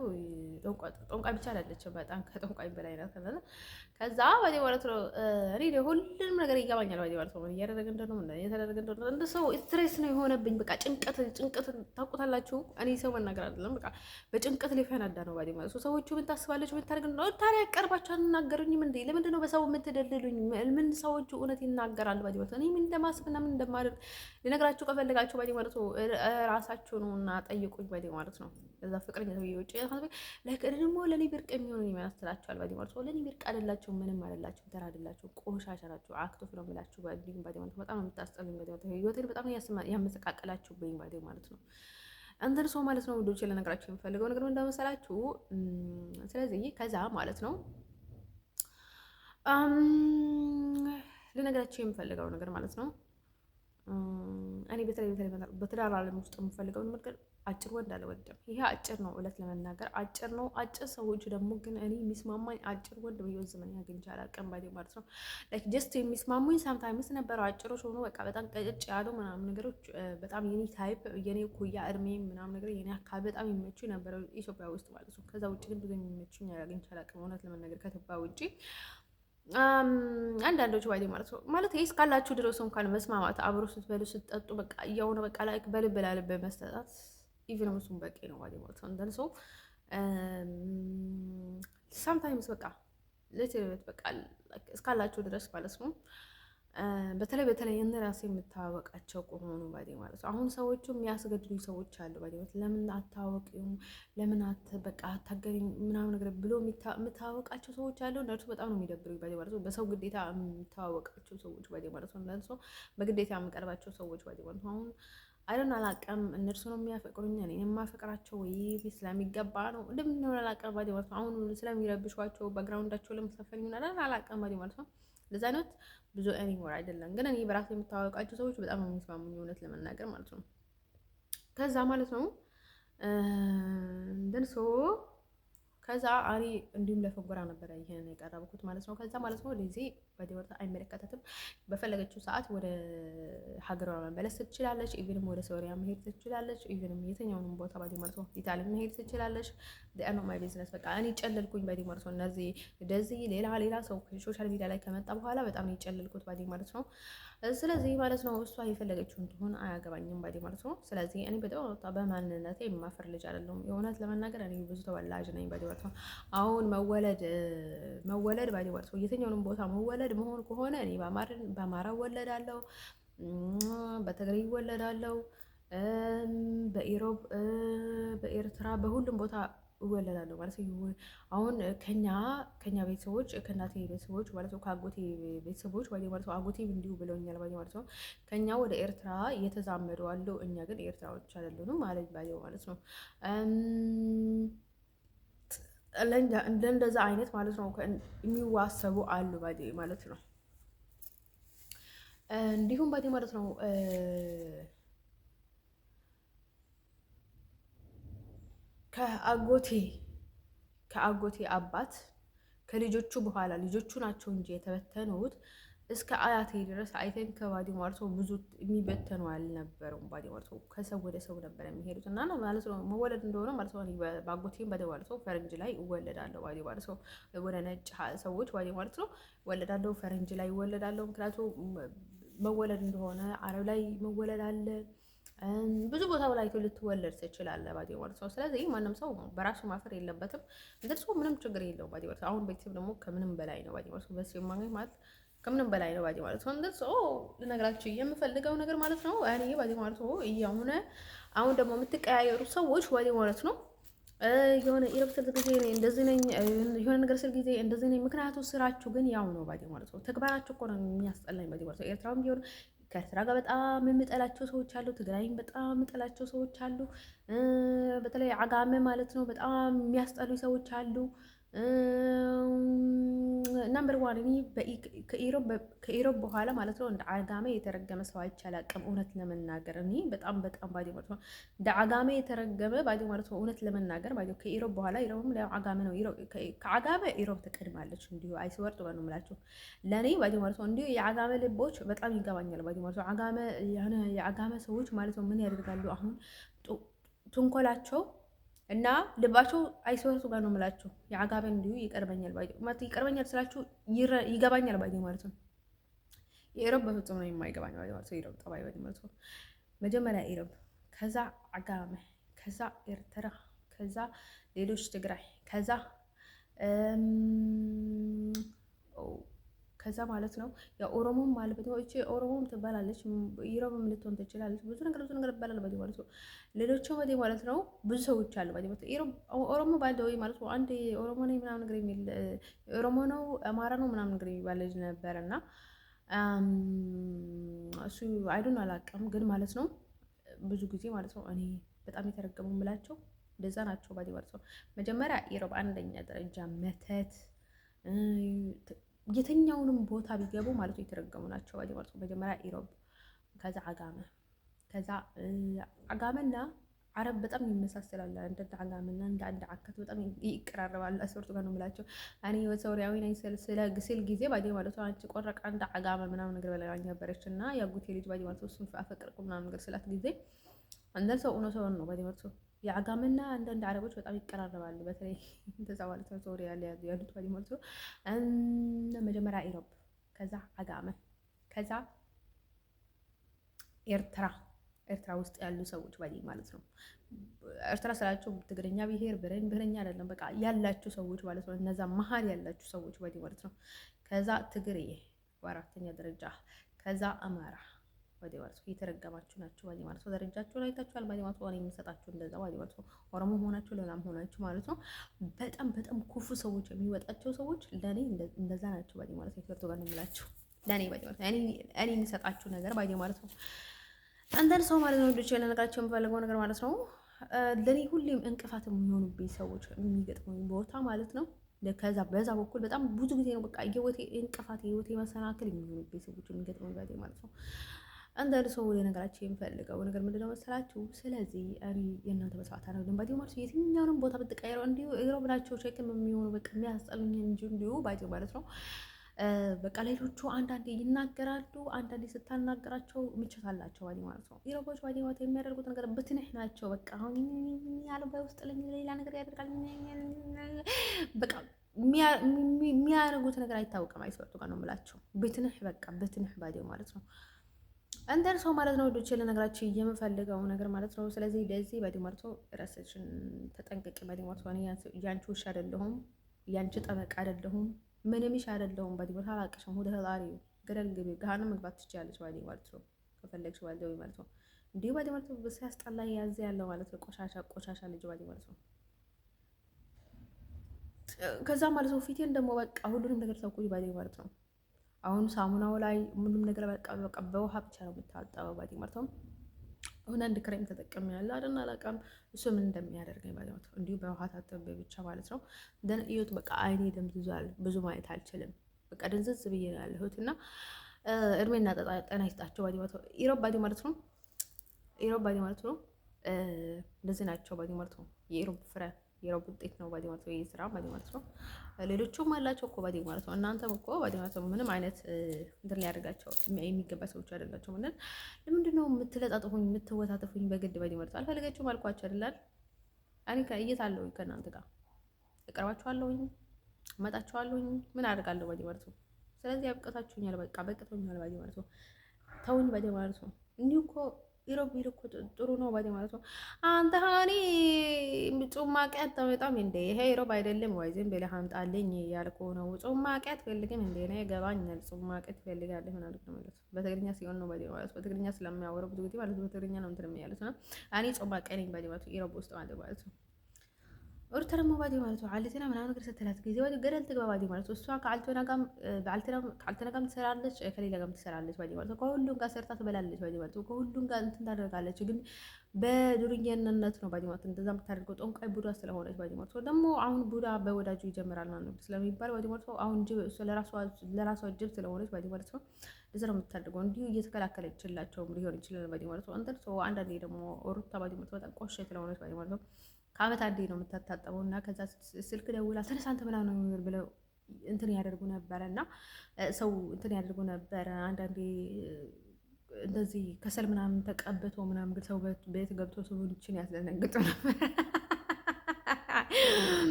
ጠንቋይ ብቻ አይደለችም፣ በጣም ከጠንቋይ በላይ ናት። ከዛ ባዲ ማለት ነው እኔ ሁሉንም ነገር ይገባኛል ባዲ ማለት ነው እያደረገ እንደሆነ እንደ ሰው ስትሬስ ነው የሆነብኝ። በቃ ጭንቀት ታውቁታላችሁ። እኔ ሰው መናገር አይደለም በቃ በጭንቀት ሊፈናዳ ነው ባዲ ማለት ነው። ሰዎቹ ምን ታስባለች ምን ታደርግ ነው ታዲያ ቀርባችሁ አናገሩኝም እንዴ? ለምንድን ነው በሰው የምትደልሉኝ? ምን ሰዎቹ እውነት ይናገራሉ ባዲ ማለት ነው። እኔ ምን እንደማስብና ምን እንደማደርግ ልነግራችሁ ከፈለጋችሁ ባዲ ማለት ነው ራሳችሁ ነውና ጠይቁኝ ባዲ ማለት ነው። እዛ ፍቅረኛ ነው ይወጭ ደግሞ ለኔ ብርቅ የሚሆኑ ይመስላችኋል ባዲ ማለት ነው። ለኔ ብርቅ አይደላችሁ፣ ምንም አይደላችሁ፣ ተራ አይደላችሁ፣ ቆሻሻ ናችሁ። አክቶፍ ነው የምላችሁ ባዲ ማለት ነው። በጣም የምታስጠሉኝ ባዲ ማለት ነው። ህይወቴን በጣም ያመሰቃቀላችሁብኝ ባዲ ማለት ነው። እንትን ሰው ማለት ነው ወዶች ለነገራችሁ የምፈልገው ነገር እንደመሰላችሁ። ስለዚህ ከዛ ማለት ነው ልነግራችሁ የምፈልገው ነገር ማለት ነው እኔ በትዳር ዓለም ውስጥ የምፈልገውን ነገር አጭር ወንድ አልወድም። ይሄ አጭር ነው፣ እውነት ለመናገር አጭር ነው። አጭር ሰዎች ደግሞ ግን እኔ የሚስማማኝ አጭር ወንድ በህይወት ዘመን አግኝቼ አላውቅም ማለት ነው። ላይክ ጀስት የሚስማሙኝ ሳምታይምስ ነበረው አጭሮች ሆኖ በቃ በጣም ቀጭጭ ያሉ ምናምን ነገሮች በጣም የኔ ታይፕ የኔ ኩያ እድሜ ምናምን ነገር የኔ አካል በጣም የሚመቹ ነበረው ኢትዮጵያ ውስጥ ማለት ነው። ከዛ ውጭ ግን ብዙ የሚመቹኝ አግኝቼ አላውቅም እውነት ለመናገር ከኢትዮጵያ ውጭ አንዳንዶቹ ባይ ማለት ይሄ እስካላችሁ ድረስ እንኳን መስማማት አብሮ ስትበሉ ስትጠጡ በቃ እያሆነ በቃ ላይ በልብ ላልብ መስጠጣት ኢቭን እሱም በቂ ነው ባይ ማለት ነው። እንደን ሰው ሳምታይምስ በቃ ለቴሌበት በቃ እስካላችሁ ድረስ ማለት ነው። በተለይ እነ ራሴ የምታወቃቸው ከሆኑ ባዴ ማለት ነው። አሁን ሰዎቹ የሚያስገድዱኝ ሰዎች አሉ ባዴ ማለት ለምን አታወቂውም ለምን በቃ አታገሪኝ ምናምን ነገር ብሎ የምታወቃቸው ሰዎች አሉ። እነርሱ በጣም ነው የሚደብሩኝ ባዴ ማለት ነው። በሰው ግዴታ የምታወቃቸው ሰዎች ባዴ ማለት ነው። እነርሱ በግዴታ የምቀርባቸው ሰዎች ባዴ ማለት ነው። አሁን አይደን አላቀም እነርሱ ነው የሚያፈቅሩኝ እኔ የማፈቅራቸው ወይ ስለሚገባ ነው እንደምን አላቀም ባዴ ማለት ነው። አሁን ስለሚረብሿቸው ባክግራውንዳቸው ለምሳፈኝ ምናምን አላቀም ባዴ ማለት ነው። ለዛ አይነት ብዙ ኤኒሞር አይደለም ግን እኔ በራሴ የምታወቃቸው ሰዎች በጣም ነው የሚስማሙኝ እውነት ለመናገር ማለት ነው። ከዛ ማለት ነው እንደን ሶ ከዛ እኔ እንዲሁም ለፈጎራ ነበረ ይሄን የቀረብኩት ማለት ነው። ከዛ ማለት ነው ለዚህ በዲወርታ አይመለከታትም። በፈለገችው ሰዓት ወደ ሀገሯ መመለስ ትችላለች። ኢቭንም ወደ ሶሪያ መሄድ ትችላለች። ኢቭንም የትኛውንም ቦታ ባዲ ማለት ነው ኢታሊ መሄድ ትችላለች። ዲአኖ ማይ ቢዝነስ በቃ እኔ ጨለልኩኝ ባዲ ማለት ነው። እነዚህ እንደዚህ ሌላ ሰው ሶሻል ሚዲያ ላይ ከመጣ በኋላ በጣም የጨለልኩት ባዲ ማለት ነው። ስለዚህ ማለት ነው እሷ የፈለገችው እንደሆነ አያገባኝም ባዲ ማለት ነው። ስለዚህ እኔ በጣም በማንነቴ የማፈር ልጅ አይደለሁም። የእውነት ለመናገር እኔ ብዙ ተወላጅ ነኝ ባዲ ማለት ነው። አሁን መወለድ ባዲ ማለት ነው የትኛውንም ቦታ መወለድ መሆን ከሆነ እኔ በአማራ እወለዳለሁ፣ በትግሬ እወለዳለሁ፣ በኢሮብ በኤርትራ በሁሉም ቦታ እወለዳለሁ ማለት ነው። አሁን ከኛ ቤተሰቦች ከእናቴ ቤተሰቦች ማለት ነው ከአጎቴ ቤተሰቦች ማለት ነው አጎቴም እንዲሁ ብለውኛል ማለት ነው። ከኛ ወደ ኤርትራ እየተዛመዱ አሉ። እኛ ግን ኤርትራዎች አይደሉንም ማለት ነው። እንደዛ አይነት ማለት ነው የሚዋሰቡ አሉ ማለት ነው። እንዲሁም ማለት ነው ከአጎቴ አባት ከልጆቹ በኋላ ልጆቹ ናቸው እንጂ የተበተኑት እስከ አያቴ ድረስ አይተን ከባዲ ማለት ነው ብዙ የሚበተኑ አልነበረም። ባዲ ማለት ነው ከሰው ወደ ሰው ነበር የሚሄዱት እና ማለት ነው መወለድ እንደሆነ ማለት ነው በአጎቴም ባዲ ማለት ነው ፈረንጅ ላይ እወለዳለሁ ባዲ ማለት ነው። ወደ ነጭ ሰዎች ባዲ ማለት ነው እወለዳለሁ፣ ፈረንጅ ላይ እወለዳለሁ። ምክንያቱም መወለድ እንደሆነ አረብ ላይ መወለድ አለ፣ ብዙ ቦታ ላይ ልትወለድ ትችላለህ ባዲ ማለት ነው። ስለዚህ ማንም ሰው በራሱ ማፈር የለበትም። እንደሱ ምንም ችግር የለውም ባዲ ማለት ነው። አሁን ቤተሰብ ደግሞ ከምንም በላይ ነው ባዲ ማለት ነው። በዚህ ማግኘት ማለት ከምንም በላይ ነው ባዲ ማለት ነው። እንደሱ ልነግራችሁ የምፈልገው ነገር ማለት ነው እኔ ባዲ ማለት ነው አሁን ደግሞ የምትቀያየሩ ሰዎች ባዲ ማለት ነው የሆነ ኢረብተል ጊዜ እንደዚህ ነኝ የሆነ ነገር ስል ጊዜ እንደዚህ ነኝ። ምክንያቱ ስራችሁ ግን ያው ነው ባዲ ማለት ነው። ተግባራችሁ እኮ ነው የሚያስጠላኝ ባዲ ማለት ነው። ኤርትራም ቢሆን ከስራ ጋር በጣም የምጠላቸው ሰዎች አሉ። ትግራይም በጣም የምጠላቸው ሰዎች አሉ። በተለይ አጋመ ማለት ነው በጣም የሚያስጠሉ ሰዎች አሉ። ናምበር ዋን እኔ ከኢሮብ በኋላ ማለት ነው እንደ አጋሜ የተረገመ ሰው አይቻላቅም። እውነት ለመናገር እኔ በጣም ባዲ ማለት ነው እንደ አጋሜ የተረገመ ባዲ ማለት ነው። እውነት ለመናገር ባዲ ከኢሮብ በኋላ ኢሮብም ላይ አጋሜ ነው። ከአጋሜ ኢሮብ ትቀድማለች። እንዲሁ አይስወርጥ ነው የምላችሁ ለኔ ባዲ ማለት ነው። እንዲሁ የአጋሜ ልቦች በጣም ይገባኛል ባዲ ማለት ነው። የአጋሜ ሰዎች ማለት ነው ምን ያደርጋሉ አሁን ትንኮላቸው እና ልባቸው አይሰወርቱ ጋር ነው የምላችሁ። የአጋበ እንዲሁ ይቀርበኛል ማለት ይቀርበኛል ስላችሁ ይገባኛል ባይ ማለት ነው። የኢሮብ በፍጹም ነው የማይገባኝ ባይ ማለት ነው። ኢሮብ ጠባይ ባይ ማለት ነው። መጀመሪያ ኢሮብ፣ ከዛ አጋመ፣ ከዛ ኤርትራ፣ ከዛ ሌሎች ትግራይ፣ ከዛ ማለት ነው የኦሮሞም ማለት ነው። እቺ ኦሮሞም ትባላለች፣ ኢሮብም ልትሆን ትችላለች። ብዙ ነገር ይባላል ባዲ ማለት ነው። ሌሎቹ ባዲ ማለት ነው ብዙ ሰዎች አሉ ባዲ ማለት ነው። ኢሮብ ኦሮሞ ባልደው ማለት ነው አንድ ኦሮሞ ነው ምናምን ነገር የሚል ኦሮሞ ነው አማራ ነው ምናምን ነገር የሚባል ልጅ ነበርና እሱ አይዶን አላውቅም ግን ማለት ነው ብዙ ጊዜ ማለት ነው እኔ በጣም የተረገሙ የምላቸው እንደዛ ናቸው ባዲ ማለት ነው። መጀመሪያ ኢሮብ አንደኛ ደረጃ መተት የትኛውንም ቦታ ቢገቡ ማለት ነው የተረገሙ ናቸው ባዲ ማለት ነው። መጀመሪያ ኢሮብ፣ ከዛ አጋመ ከዛ አጋመና አረብ በጣም ይመሳሰላል። እንደ አጋመና እንደ አንድ አካት በጣም ይቀራረባል። አስወርቱ ጋር ነው የምላቸው። እኔ ወሰውሪያዊ ነኝ ስለ ጊዜ ባዲ ማለት ነው። አንቺ ቆረቃ እንደ አጋመ ምናምን ነገር በላኝ ነበረች እና ያጉቴ ልጅ ባዲ ማለት ነው። እሱን አፈቅርኩ ምናምን ነገር ስላት ጊዜ አንደል ሰው ነው ባዲ ማለት ነው። የአጋመና አንዳንድ አረቦች በጣም ይቀራረባሉ። በተለይ እንደዛ ማለት ነው። ሶሪያ ያሉት ባዲ ማለት ነው። መጀመሪያ ኢሮብ፣ ከዛ አጋመ፣ ከዛ ኤርትራ ውስጥ ያሉ ሰዎች ባዲ ማለት ነው። ኤርትራ ስላቸው ትግርኛ ብሔርኛ አይደለም፣ በቃ ያላችሁ ሰዎች ማለት ነው። እነዛ መሀል ያላችሁ ሰዎች ባዲ ማለት ነው። ከዛ ትግሬ በአራተኛ ደረጃ፣ ከዛ አማራ ባዲ ማለት ነው። የተረገማችሁ ናቸው ባዲ ማለት ነው። ደረጃችሁን አይታችኋል ባዲ ማለት ነው። እኔ የምሰጣችሁ እንደዛ ባዲ ማለት ነው። ኦሮሞ ሆናችሁ ሌላም ሆናችሁ ማለት ነው። በጣም ክፉ ሰዎች የሚወጣቸው ሰዎች ለኔ እንደዛ ናቸው ባዲ ማለት ነው። ይፈርቱ ጋር ነው የምላችሁ ለኔ ባዲ ማለት ነው። እኔ የምሰጣችሁ ነገር ባዲ ማለት ነው። አንዳንድ ሰው ማለት ነው ልጅ ለነገራቸው የምፈልገው ነገር ማለት ነው። ለኔ ሁሌም እንቅፋት የሚሆኑብኝ ሰዎች የሚገጥሙኝ ቦታ ማለት ነው። ከዛ በዛ በኩል በጣም ብዙ ጊዜ ነው በቃ የህይወቴ እንቅፋት የህይወቴ መሰናክል የሚሆኑብኝ ሰዎች የሚገጥሙኝ ባዲ ማለት ነው። አንዳንድ ሰው ለነገራቸው የምፈልገው ነገር ምንድነው መሰላችሁ? ስለዚህ እኔ የእናንተ መስዋዕት ነው ባዲ ማለት ነው። የትኛውንም ቦታ ብትቀይረው እንዲሁ እግሮ ብላቸው ሸክም የሚሆኑ በቃ የሚያስጠሉኝ እንጂ እንዲሁ ባዲ ማለት ነው። በቃ ሌሎቹ አንዳንዴ ይናገራሉ፣ አንዳንዴ ስታናገራቸው ምቾት አላቸው ባዲ ማለት ነው። ኢሮቦች ባዲ ማለት የሚያደርጉት ነገር ብትንሽ ናቸው። በቃ አሁን ያለው በውስጥ ሌላ ነገር ያደርጋል። በቃ የሚያደርጉት ነገር አይታወቅም። አይስወጡ ጋር ነው የምላቸው። ብትንሽ በቃ ብትንሽ ባዲ ማለት ነው። እንደር ሰው ማለት ነው። ዶቼ ለነገራችሁ የምፈልገው ነገር ማለት ነው። ስለዚህ ለዚህ ባዲ ማለት ነው ራስሽን ተጠንቀቂ ባዲ ማለት ነው። ያንቺ ውሻ አይደለሁም፣ ያንቺ ጠበቃ አይደለሁም፣ ምንም ይሽ አይደለሁም ባዲ ማለት አላቅሽም። ወደ ፈጣሪ ገደል ግቢ፣ ገሃነም መግባት ትችያለሽ ባዲ ማለት ነው። ከፈለግሽ ባዲ ማለት ነው። እንዲሁ ባዲ ማለት ነው ሲያስጠላ ያዝ ያለው ማለት ነው። ቆሻሻ ልጅ ባዲ ማለት ነው። ከዛ ማለት ነው ፊቴን ደግሞ በቃ ሁሉንም ነገር ተውኩኝ ባዲ ማለት ነው። አሁን ሳሙናው ላይ ምንም ነገር በቃ በውሃ ብቻ ነው የምታጠበው ባዲ ማለት ነው። አሁን አንድ ክሬም ተጠቅሜ ያለ አይደል አላውቅም፣ እሱ ምን እንደሚያደርገኝ ባዲ ማለት ነው። እንዲሁ በውሃ ታጠበ ብቻ ማለት ነው። ደን እዩት በቃ አይኔ ደምዝዟል፣ ብዙ ማየት አልችልም። በቃ ድንዝዝ ብዬ ነው ያለሁት እና እድሜና ጤና ይስጣቸው ባዲ ማለት ነው። ኢሮብ ባዲ ማለት ነው። ኢሮብ ባዲ ማለት ነው። እንደዚህ ናቸው ባዲ ማለት ነው። የኢሮብ ፍሬ የኢሮብ ውጤት ነው ባዲ ማለት ነው። ይሄ ስራ ባዲ ማለት ነው። ሌሎቹም አላቸው እኮ ባዲ ማለት ነው። እናንተም እኮ ባዲ ማለት ነው ምንም አይነት እንትን ሊያደርጋቸው የሚገባ ሰዎች አይደላቸው። ምን ለምንድን ነው የምትለጣጥፉኝ የምትወታተፉኝ በግድ ባዲ ማለት ነው? አልፈልጋችሁም አልኳችሁ አይደል? እኔ እየታለሁኝ ከእናንተ ጋር እቀርባችኋለሁኝ፣ እመጣችኋለሁኝ። ምን አደርጋለሁ ባዲ ማለት ነው። ስለዚህ አብቅታችሁኛል፣ በቃ በቅቶኛል ባዲ ማለት ነው። ተውኝ ባዲ ማለት ነው። እንዲሁ እኮ ኢሮብ እኮ ጥሩ ነው ባዲ ማለት ነው። አንተ ሀኒ ጭማቂ አታመጣም እንዴ? ይሄ ኢሮብ አይደለም ወይ? ዝም ብለህ አምጣልኝ እያልኩ ነው። ጭማቂ አትፈልግም እንዴ? ነው ገባኛል። ጭማቂ ትፈልጋለህ ማለት ነው። በትግርኛ ሲሆን ነው ባዲ ማለት ነው። በትግርኛ ስለሚያወሩ ብዙ ጊዜ ማለት በትግርኛ ነው እንትን የሚያሉት ነው። እኔ ጭማቂ ነኝ ባዲ ማለት ነው። ኢሮብ ውስጥ ማለት ነው። ኦርተር ባዲ ማለት ነው። አለቴና ምናምን ነገር ስትላት ጊዜ ወደ ገደል ትግባ ባዲ ማለት ነው። እሷ ከአልተና ጋርም ትሰራለች፣ ከሌላ ጋርም ትሰራለች ባዲ ማለት ነው። ከሁሉም ጋር ሰርታ ትበላለች ባዲ ማለት ነው። ከሁሉም ጋር እንትን ታደርጋለች፣ ግን በዱርዬነት ነው ባዲ ማለት ነው። እንደዛ የምታደርገው ጠንቋይ ቡዳ ስለሆነች ባዲ ማለት ነው። ደግሞ አሁን ቡዳ በወዳጁ ይጀምራል ማለት ነው ስለሚባል ባዲ ማለት ነው። አሁን ጅብ ለራሷ ጅብ ስለሆነች ባዲ ማለት ነው። እንደዛ ነው የምታደርገው። እንዲሁ እየተከላከለችላቸውም ሊሆን ይችላል ባዲ ማለት ነው። አንዳንዴ ደግሞ ሩታ ባዲ ማለት ነው በጣም ቆሻ ስለሆነች ባዲ ማለት ነው። ከአመት አንዴ ነው የምታታጠበው እና ከዛ ስልክ ደውላ ተነሳ አንተ ምናምን ነገር ብለው እንትን ያደርጉ ነበረ እና ሰው እንትን ያደርጉ ነበረ። አንዳንዴ እንደዚህ ከሰል ምናምን ተቀብቶ ምናምን ግን ሰው ቤት ገብቶ ሰዎችን ያስደነግጡ ነበር።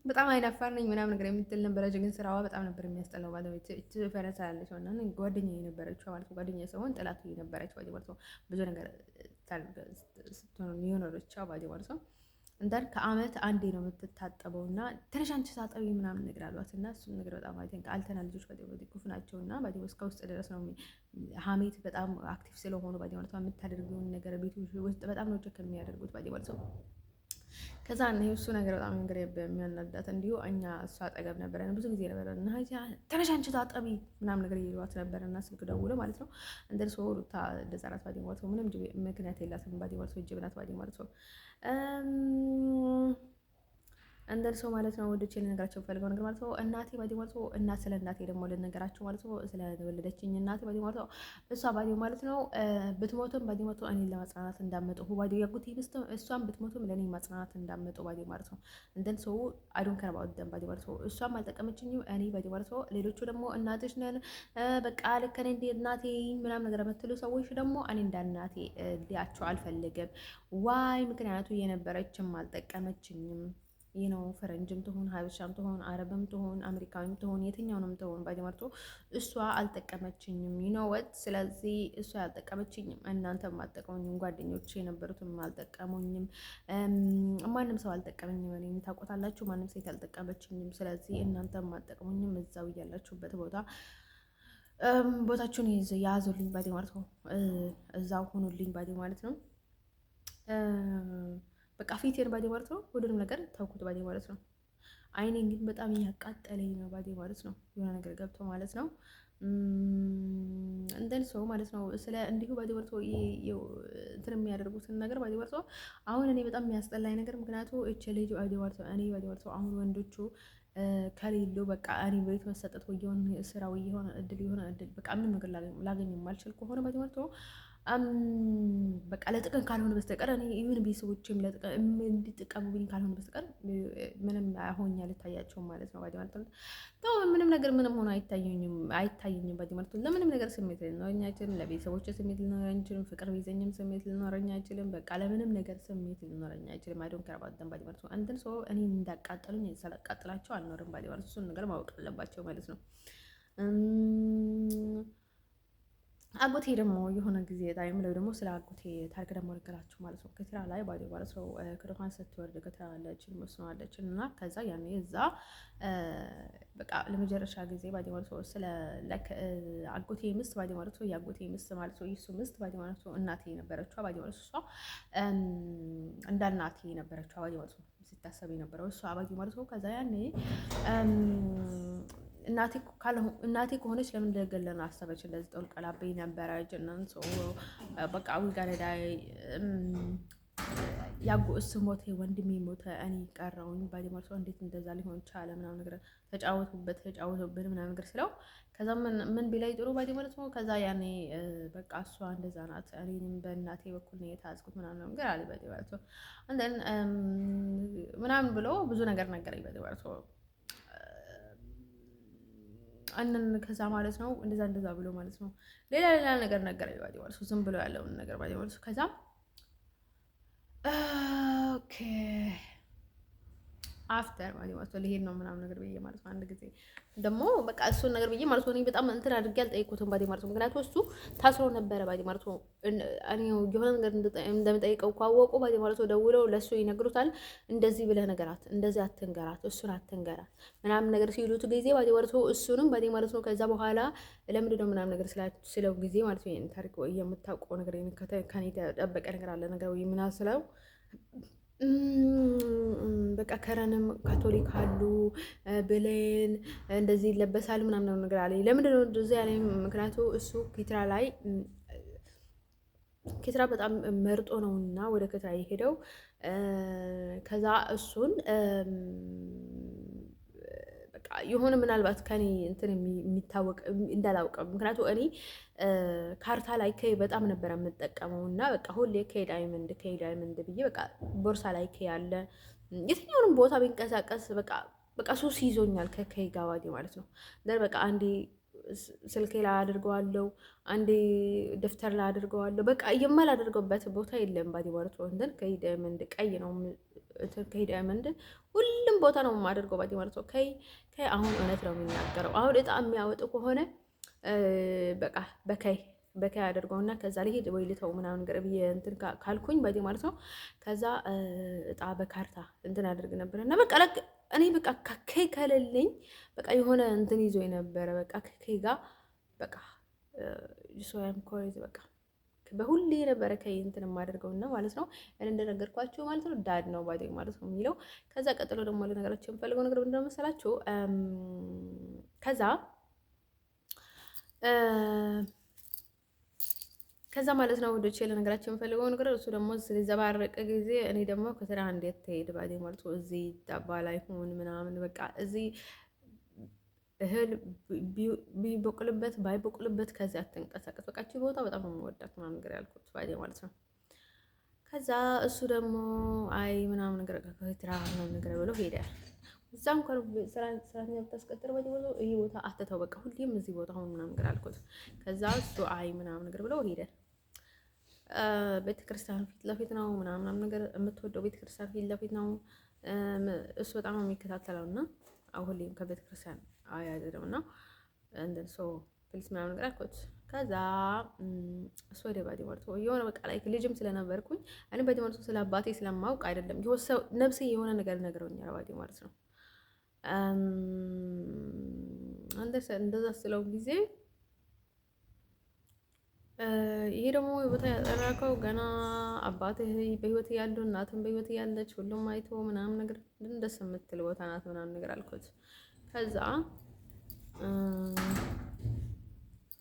በጣም አይናፋር ነኝ ምናምን ነገር የምትል ነበረች፣ ግን ስራዋ በጣም ነበር የሚያስጠላው። ባለቤት ፈረንሳይ ያለች ሆና ጓደኛ የነበረችው ማለት ጓደኛ ሳይሆን ጥላት የነበረች ማለት ነው። ብዙ ነገር ስትሆን የኖረችው ማለት ነው። እንዳል ከአመት አንዴ ነው የምትታጠበው እና ትንሽ አንቺ ታጠቢ ምናምን ነገር አሏት እና እሱን ነገር በጣም አይተን አልተና ልጆች ባዲ ኩፍ ናቸው እና ባዲ እስከ ውስጥ ድረስ ነው ሀሜት በጣም አክቲቭ ስለሆኑ ባዲ ማለት ነው። የምታደርገውን ነገር ቤቱ ውስጥ በጣም ነው ቸክ የሚያደርጉት ባዲ ማለት ነው። ከዛ ነው እሱ ነገር በጣም እንግዲህ በሚያናዳት እንዲሁ እኛ እሷ አጠገብ ነበረን ብዙ ጊዜ ነበር እና ትንሽ አንቺ ታጠቢ ምናምን ነገር ይሏት ነበር እና ስልክ ደውሎ ማለት ነው። እንደርሶ ሩታ እንደዛ ናት ባዲ ማለት ነው። ምንም ምክንያት የላትም ባዲ ማለት ነው። ጅብ ናት ባዲ ማለት ነው። እንደን ሰው ማለት ነው ወደቼ ልነግራቸው ፈልገው ነገር ማለት ነው እናቴ ባዲ ማለት ነው ስለ እናቴ ደግሞ ልነግራቸው ማለት ነው ስለ ወለደችኝ እናቴ ባዲ ማለት ነው እሷ ባዲ ማለት ነው ብትሞትም ባዲ ማለት ነው እኔን ለማጽናናት እንዳመጡ ባዲ ያጉት ይብስተ እሷም ብትሞትም ለኔ ማጽናናት እንዳመጡ ባዲ ማለት ነው እንደን ሰው አይዶን ከረባው ደም ባዲ ማለት ነው እሷም አልጠቀመችኝም እኔ ባዲ ማለት ነው ሌሎቹ ደግሞ እናትሽ ነን በቃ ልክ እኔ እንደ እናቴ ምናምን ነገር የምትሉ ሰዎች ደግሞ እኔ እንደ እናቴ ሊያቸው አልፈልግም ዋይ ምክንያቱ የነበረችም አልጠቀመችኝም ነው ፈረንጅም ትሆን ሀበሻም ትሆን አረብም ትሆን አሜሪካዊም ትሆን የትኛውንም ትሆን ባዲማርቶ እሷ አልጠቀመችኝም ይኖወት ስለዚህ እሷ ያልጠቀመችኝም እናንተም አልጠቀሙኝም ጓደኞቼ የነበሩትም አልጠቀሙኝም ማንም ሰው አልጠቀመኝም እኔም ታውቁታላችሁ ማንም ሴት አልጠቀመችኝም ስለዚህ እናንተም አልጠቀሙኝም እዛው እያላችሁበት ቦታችሁን ያዙልኝ ባዲማርቶ እዛው ሆኑልኝ ባዲ ማለት ነው በቃ ፊቴን ባዲ ማለት ነው ሁሉንም ነገር ታውቁት ባዲ ማለት ነው። አይኔን ግን በጣም እያቃጠለኝ ነው ባዲ ማለት ነው። የሆነ ነገር ገብቶ ማለት ነው እንደን ሰው ማለት ነው ስለ እንዲሁ ባዲ ማለት ነው እንትን የሚያደርጉትን ነገር ባዲ ማለት ነው አሁን እኔ በጣም የሚያስጠላኝ ነገር ምክንያቱ እቺ ልጅ ባዲ ማለት ነው እኔ ባዲ ማለት ነው አሁን ወንዶቹ ከሌሉ በቃ እኔ ቤት መሰጠት ወይ የሆነ ስራ ወይ የሆነ እድል በቃ ምንም ነገር ላገኝ የማልችል ከሆነ ባዲ ማለት ነው በቃ ለጥቅም ካልሆነ በስተቀር እኔ ኢቭን ቤተሰቦቼም ለጥቅም እንዲጠቀሙብኝ ካልሆነ በስተቀር ምንም አሁን ልታያቸው ማለት ነው። ባዲ ማለት ነው ምንም ነገር ምንም ሆኖ አይታየኝም ባዲ ማለት ነው ለምንም ነገር ስሜት ሊኖረኝ አይችልም። ለቤተሰቦቼ ስሜት ሊኖረኝ አይችልም። ፍቅር ቢይዘኝም ስሜት ሊኖረኝ አይችልም። በቃ ለምንም ነገር ስሜት ሊኖረኝ አይችልም። አይ ዶንት ኬር አባውት ባዲ ማለት ነው አንተን ሰው እኔ እንዳቃጠሉኝ ሳላቃጥላቸው አልኖርም ባዲ ማለት ነው እሱን ነገር ማወቅ አለባቸው ማለት ነው። አጎቴ ደግሞ የሆነ ጊዜ ታይም ላይ ደግሞ ስለ አጎቴ ታሪክ ደግሞ ነገራችሁ ማለት ነው። ከትራ ላይ ባዲ ማለት ነው ከዶካን ስትወርድ ከትራ አለችን መስኗለችን እና ከዛ ያኔ እዛ በቃ ለመጨረሻ ጊዜ ባዲ ማለት ነው ስለ አጎቴ ምስት ባዲ ማለት ነው የአጎቴ ምስት ማለት ነው የሱ ምስት ባዲ ማለት ነው እናቴ ነበረችው ባዲ ማለት ነው እሷ እንደ እናቴ ነበረችው ባዲ ማለት ነው ሲታሰብ የነበረው እሷ ባዲ ማለት ነው ከዛ ያኔ እናቴ ከሆነች ለምን እንደገለና አሰበች እንደዚህ ጠልቀላብኝ ነበረ ጀነን ሰው በቃ ጋር ያጎ እሱ ሞተ ወንድሜ ሞተ እኔ ቀረውኝ ባዲ ማለት እንዴት እንደዛ ሊሆን ቻለ ምናምን ነገር ተጫወቱብን ምናምን ነገር ስለው ከዛ ምን ቢላይ ጥሩ ባዲ ማለት ነው ከዛ ያኔ በቃ እሷ እንደዛ ናት እኔንም በእናቴ በኩል ነው የታዝኩት ምናምን ነገር አለ ባዲ ማለት ነው እንደን ምናምን ብሎ ብዙ ነገር ነገረኝ ባዲ ማለት ነው አንን ከዛ ማለት ነው እንደዛ ብሎ ማለት ነው ሌላ ነገር ነገረኝ ባዲ ማለት ነው ዝም ብሎ ያለውን ነገር ባዲ ማለት ነው ከዛ ኦኬ አፍተር ማለት ነው ልሄድ ነው ምናምን ነገር ብዬ ማለት ነው አንድ ጊዜ ደግሞ በቃ እሱን ነገር ብዬ ማለት ነው እኔ በጣም እንትን አድርጌ አልጠየኩትም ባዲ ማለት ነው ምክንያቱም እሱ ታስሮ ነበረ ባዲ ማለት ነው እኔ የሆነ ነገር እንደምጠይቀው ካወቁ ባዲ ማለት ነው ደውለው ለሱ ይነግሩታል እንደዚህ ብለህ ነገራት እንደዚህ አትንገራት እሱን አትንገራት ምናምን ነገር ሲሉት ጊዜ ባዲ ማለት ነው እሱንም ባዲ ማለት ነው ከዛ በኋላ ለምንድን ነው ምናምን ነገር ስለው ጊዜ ማለት ነው ይሄን ታሪክ የምታውቀው ነገር ከኔ ተጠበቀ ነገር አለ ነገር ወይ ምናምን ስለው በቃ ከረንም ካቶሊክ አሉ ብሌን እንደዚህ ይለበሳል ምናምን ነገር አለኝ ለምንድን ነው እንደዚህ ያለኝ ምክንያቱ እሱ ኬትራ በጣም መርጦ ነውና ወደ ኬትራ የሄደው ከዛ እሱን የሆነ ምናልባት ከኔ እንትን የሚታወቅ እንዳላውቀው ምክንያቱም እኔ ካርታ ላይ ከይ በጣም ነበር የምጠቀመው እና በቃ ሁሌ ከይ ዳይመንድ ብዬ በቃ ቦርሳ ላይ ከይ ያለ የትኛውንም ቦታ ቢንቀሳቀስ በቃ ሱስ ይዞኛል ከከይ ጋር ባዲ ማለት ነው በቃ አንዴ ስልኬ ላይ አድርገዋለሁ አንዴ ደፍተር ላይ አድርገዋለሁ በቃ የማላደርገውበት ቦታ የለም ባዲ ማለት ነው እንትን ከይ ዳይመንድ ቀይ ነው ከይ ዳይመንድ ሁሉም ቦታ ነው የማደርገው ባዲ ማለት ነው ከይ አሁን እውነት ነው የሚናገረው አሁን እጣ የሚያወጡ ከሆነ በቃ በከይ አድርገውና ከዛ ልሄድ ወይ ልተው ምናምን ነገር ብዬ እንትን ካልኩኝ ባዲ ማለት ነው ከዛ እጣ በካርታ እንትን አድርግ ነበር እና በቃ እኔ በቃ ከይ ከሌለኝ በቃ የሆነ እንትን ይዞ የነበረ በቃ ከይ ጋር በቃ ሶያም ኮሬዝ በቃ በሁሌ ነበረ ከይ እንትን የማደርገውና ማለት ነው እንደነገርኳችሁ ማለት ነው ዳድ ነው ባዲ ማለት ነው የሚለው ከዛ ቀጥሎ ደግሞ ለነገራችሁ የምፈልገው ነገር ምንድነው መሰላችሁ ከዛ ማለት ነው ወዶቼ ለነገራችን የምፈልገው ነገር እሱ ደግሞ ስለዘባረቀ ጊዜ እኔ ደግሞ ከስራ እንዴት ትሄድ ባዴ ማለት ነው እዚህ ዳባ ላይ ሆን ምናምን በቃ እዚህ እህል ቢበቁልበት ባይበቁልበት ከዚህ አትንቀሳቀስ በቃ እቺ ቦታ በጣም ነው የምወዳት ምናምን ነገር ያልኩት ባዴ ማለት ነው። ከዛ እሱ ደግሞ አይ ምናምን ነገር ከስራ ምናምን ነገር ብሎ ሄደ። እዛ እንኳን ስራኛ ብታስቀጥር ባዴ ማለት ነው ይሄ ቦታ አትተው በቃ ሁሌም እዚህ ቦታ አሁን ምናምን ነገር አልኩት። ከዛ እሱ አይ ምናምን ነገር ብሎ ሄደ። ቤተክርስቲያን ፊት ለፊት ነው ምናምን ነገር የምትወደው ቤተክርስቲያን ፊት ለፊት ነው። እሱ በጣም ነው የሚከታተለው እና ሁሌም ከቤተክርስቲያን አያደርም እና እንደን ሶ ፕሊስ ምናምን ነገር አልኩት። ከዛ እሱ ወደ ባዲ ማለት ነው የሆነ በቃ ላይ ልጅም ስለነበርኩኝ እኔ ባዲ ማለት ነው ስለ አባቴ ስለማውቅ አይደለም የወሰው ነፍሴ የሆነ ነገር ነግረውኛል ባዲ ማለት ነው። እንደዛ ስለው ጊዜ ይሄ ደግሞ ቦታ ያጠራከው ገና አባትህ በህይወት ያሉ እናትም በህይወት ያለች ሁሉም አይቶ ምናምን ነገር ደስ የምትል ቦታ ናት ምናምን ነገር አልኩት። ከዛ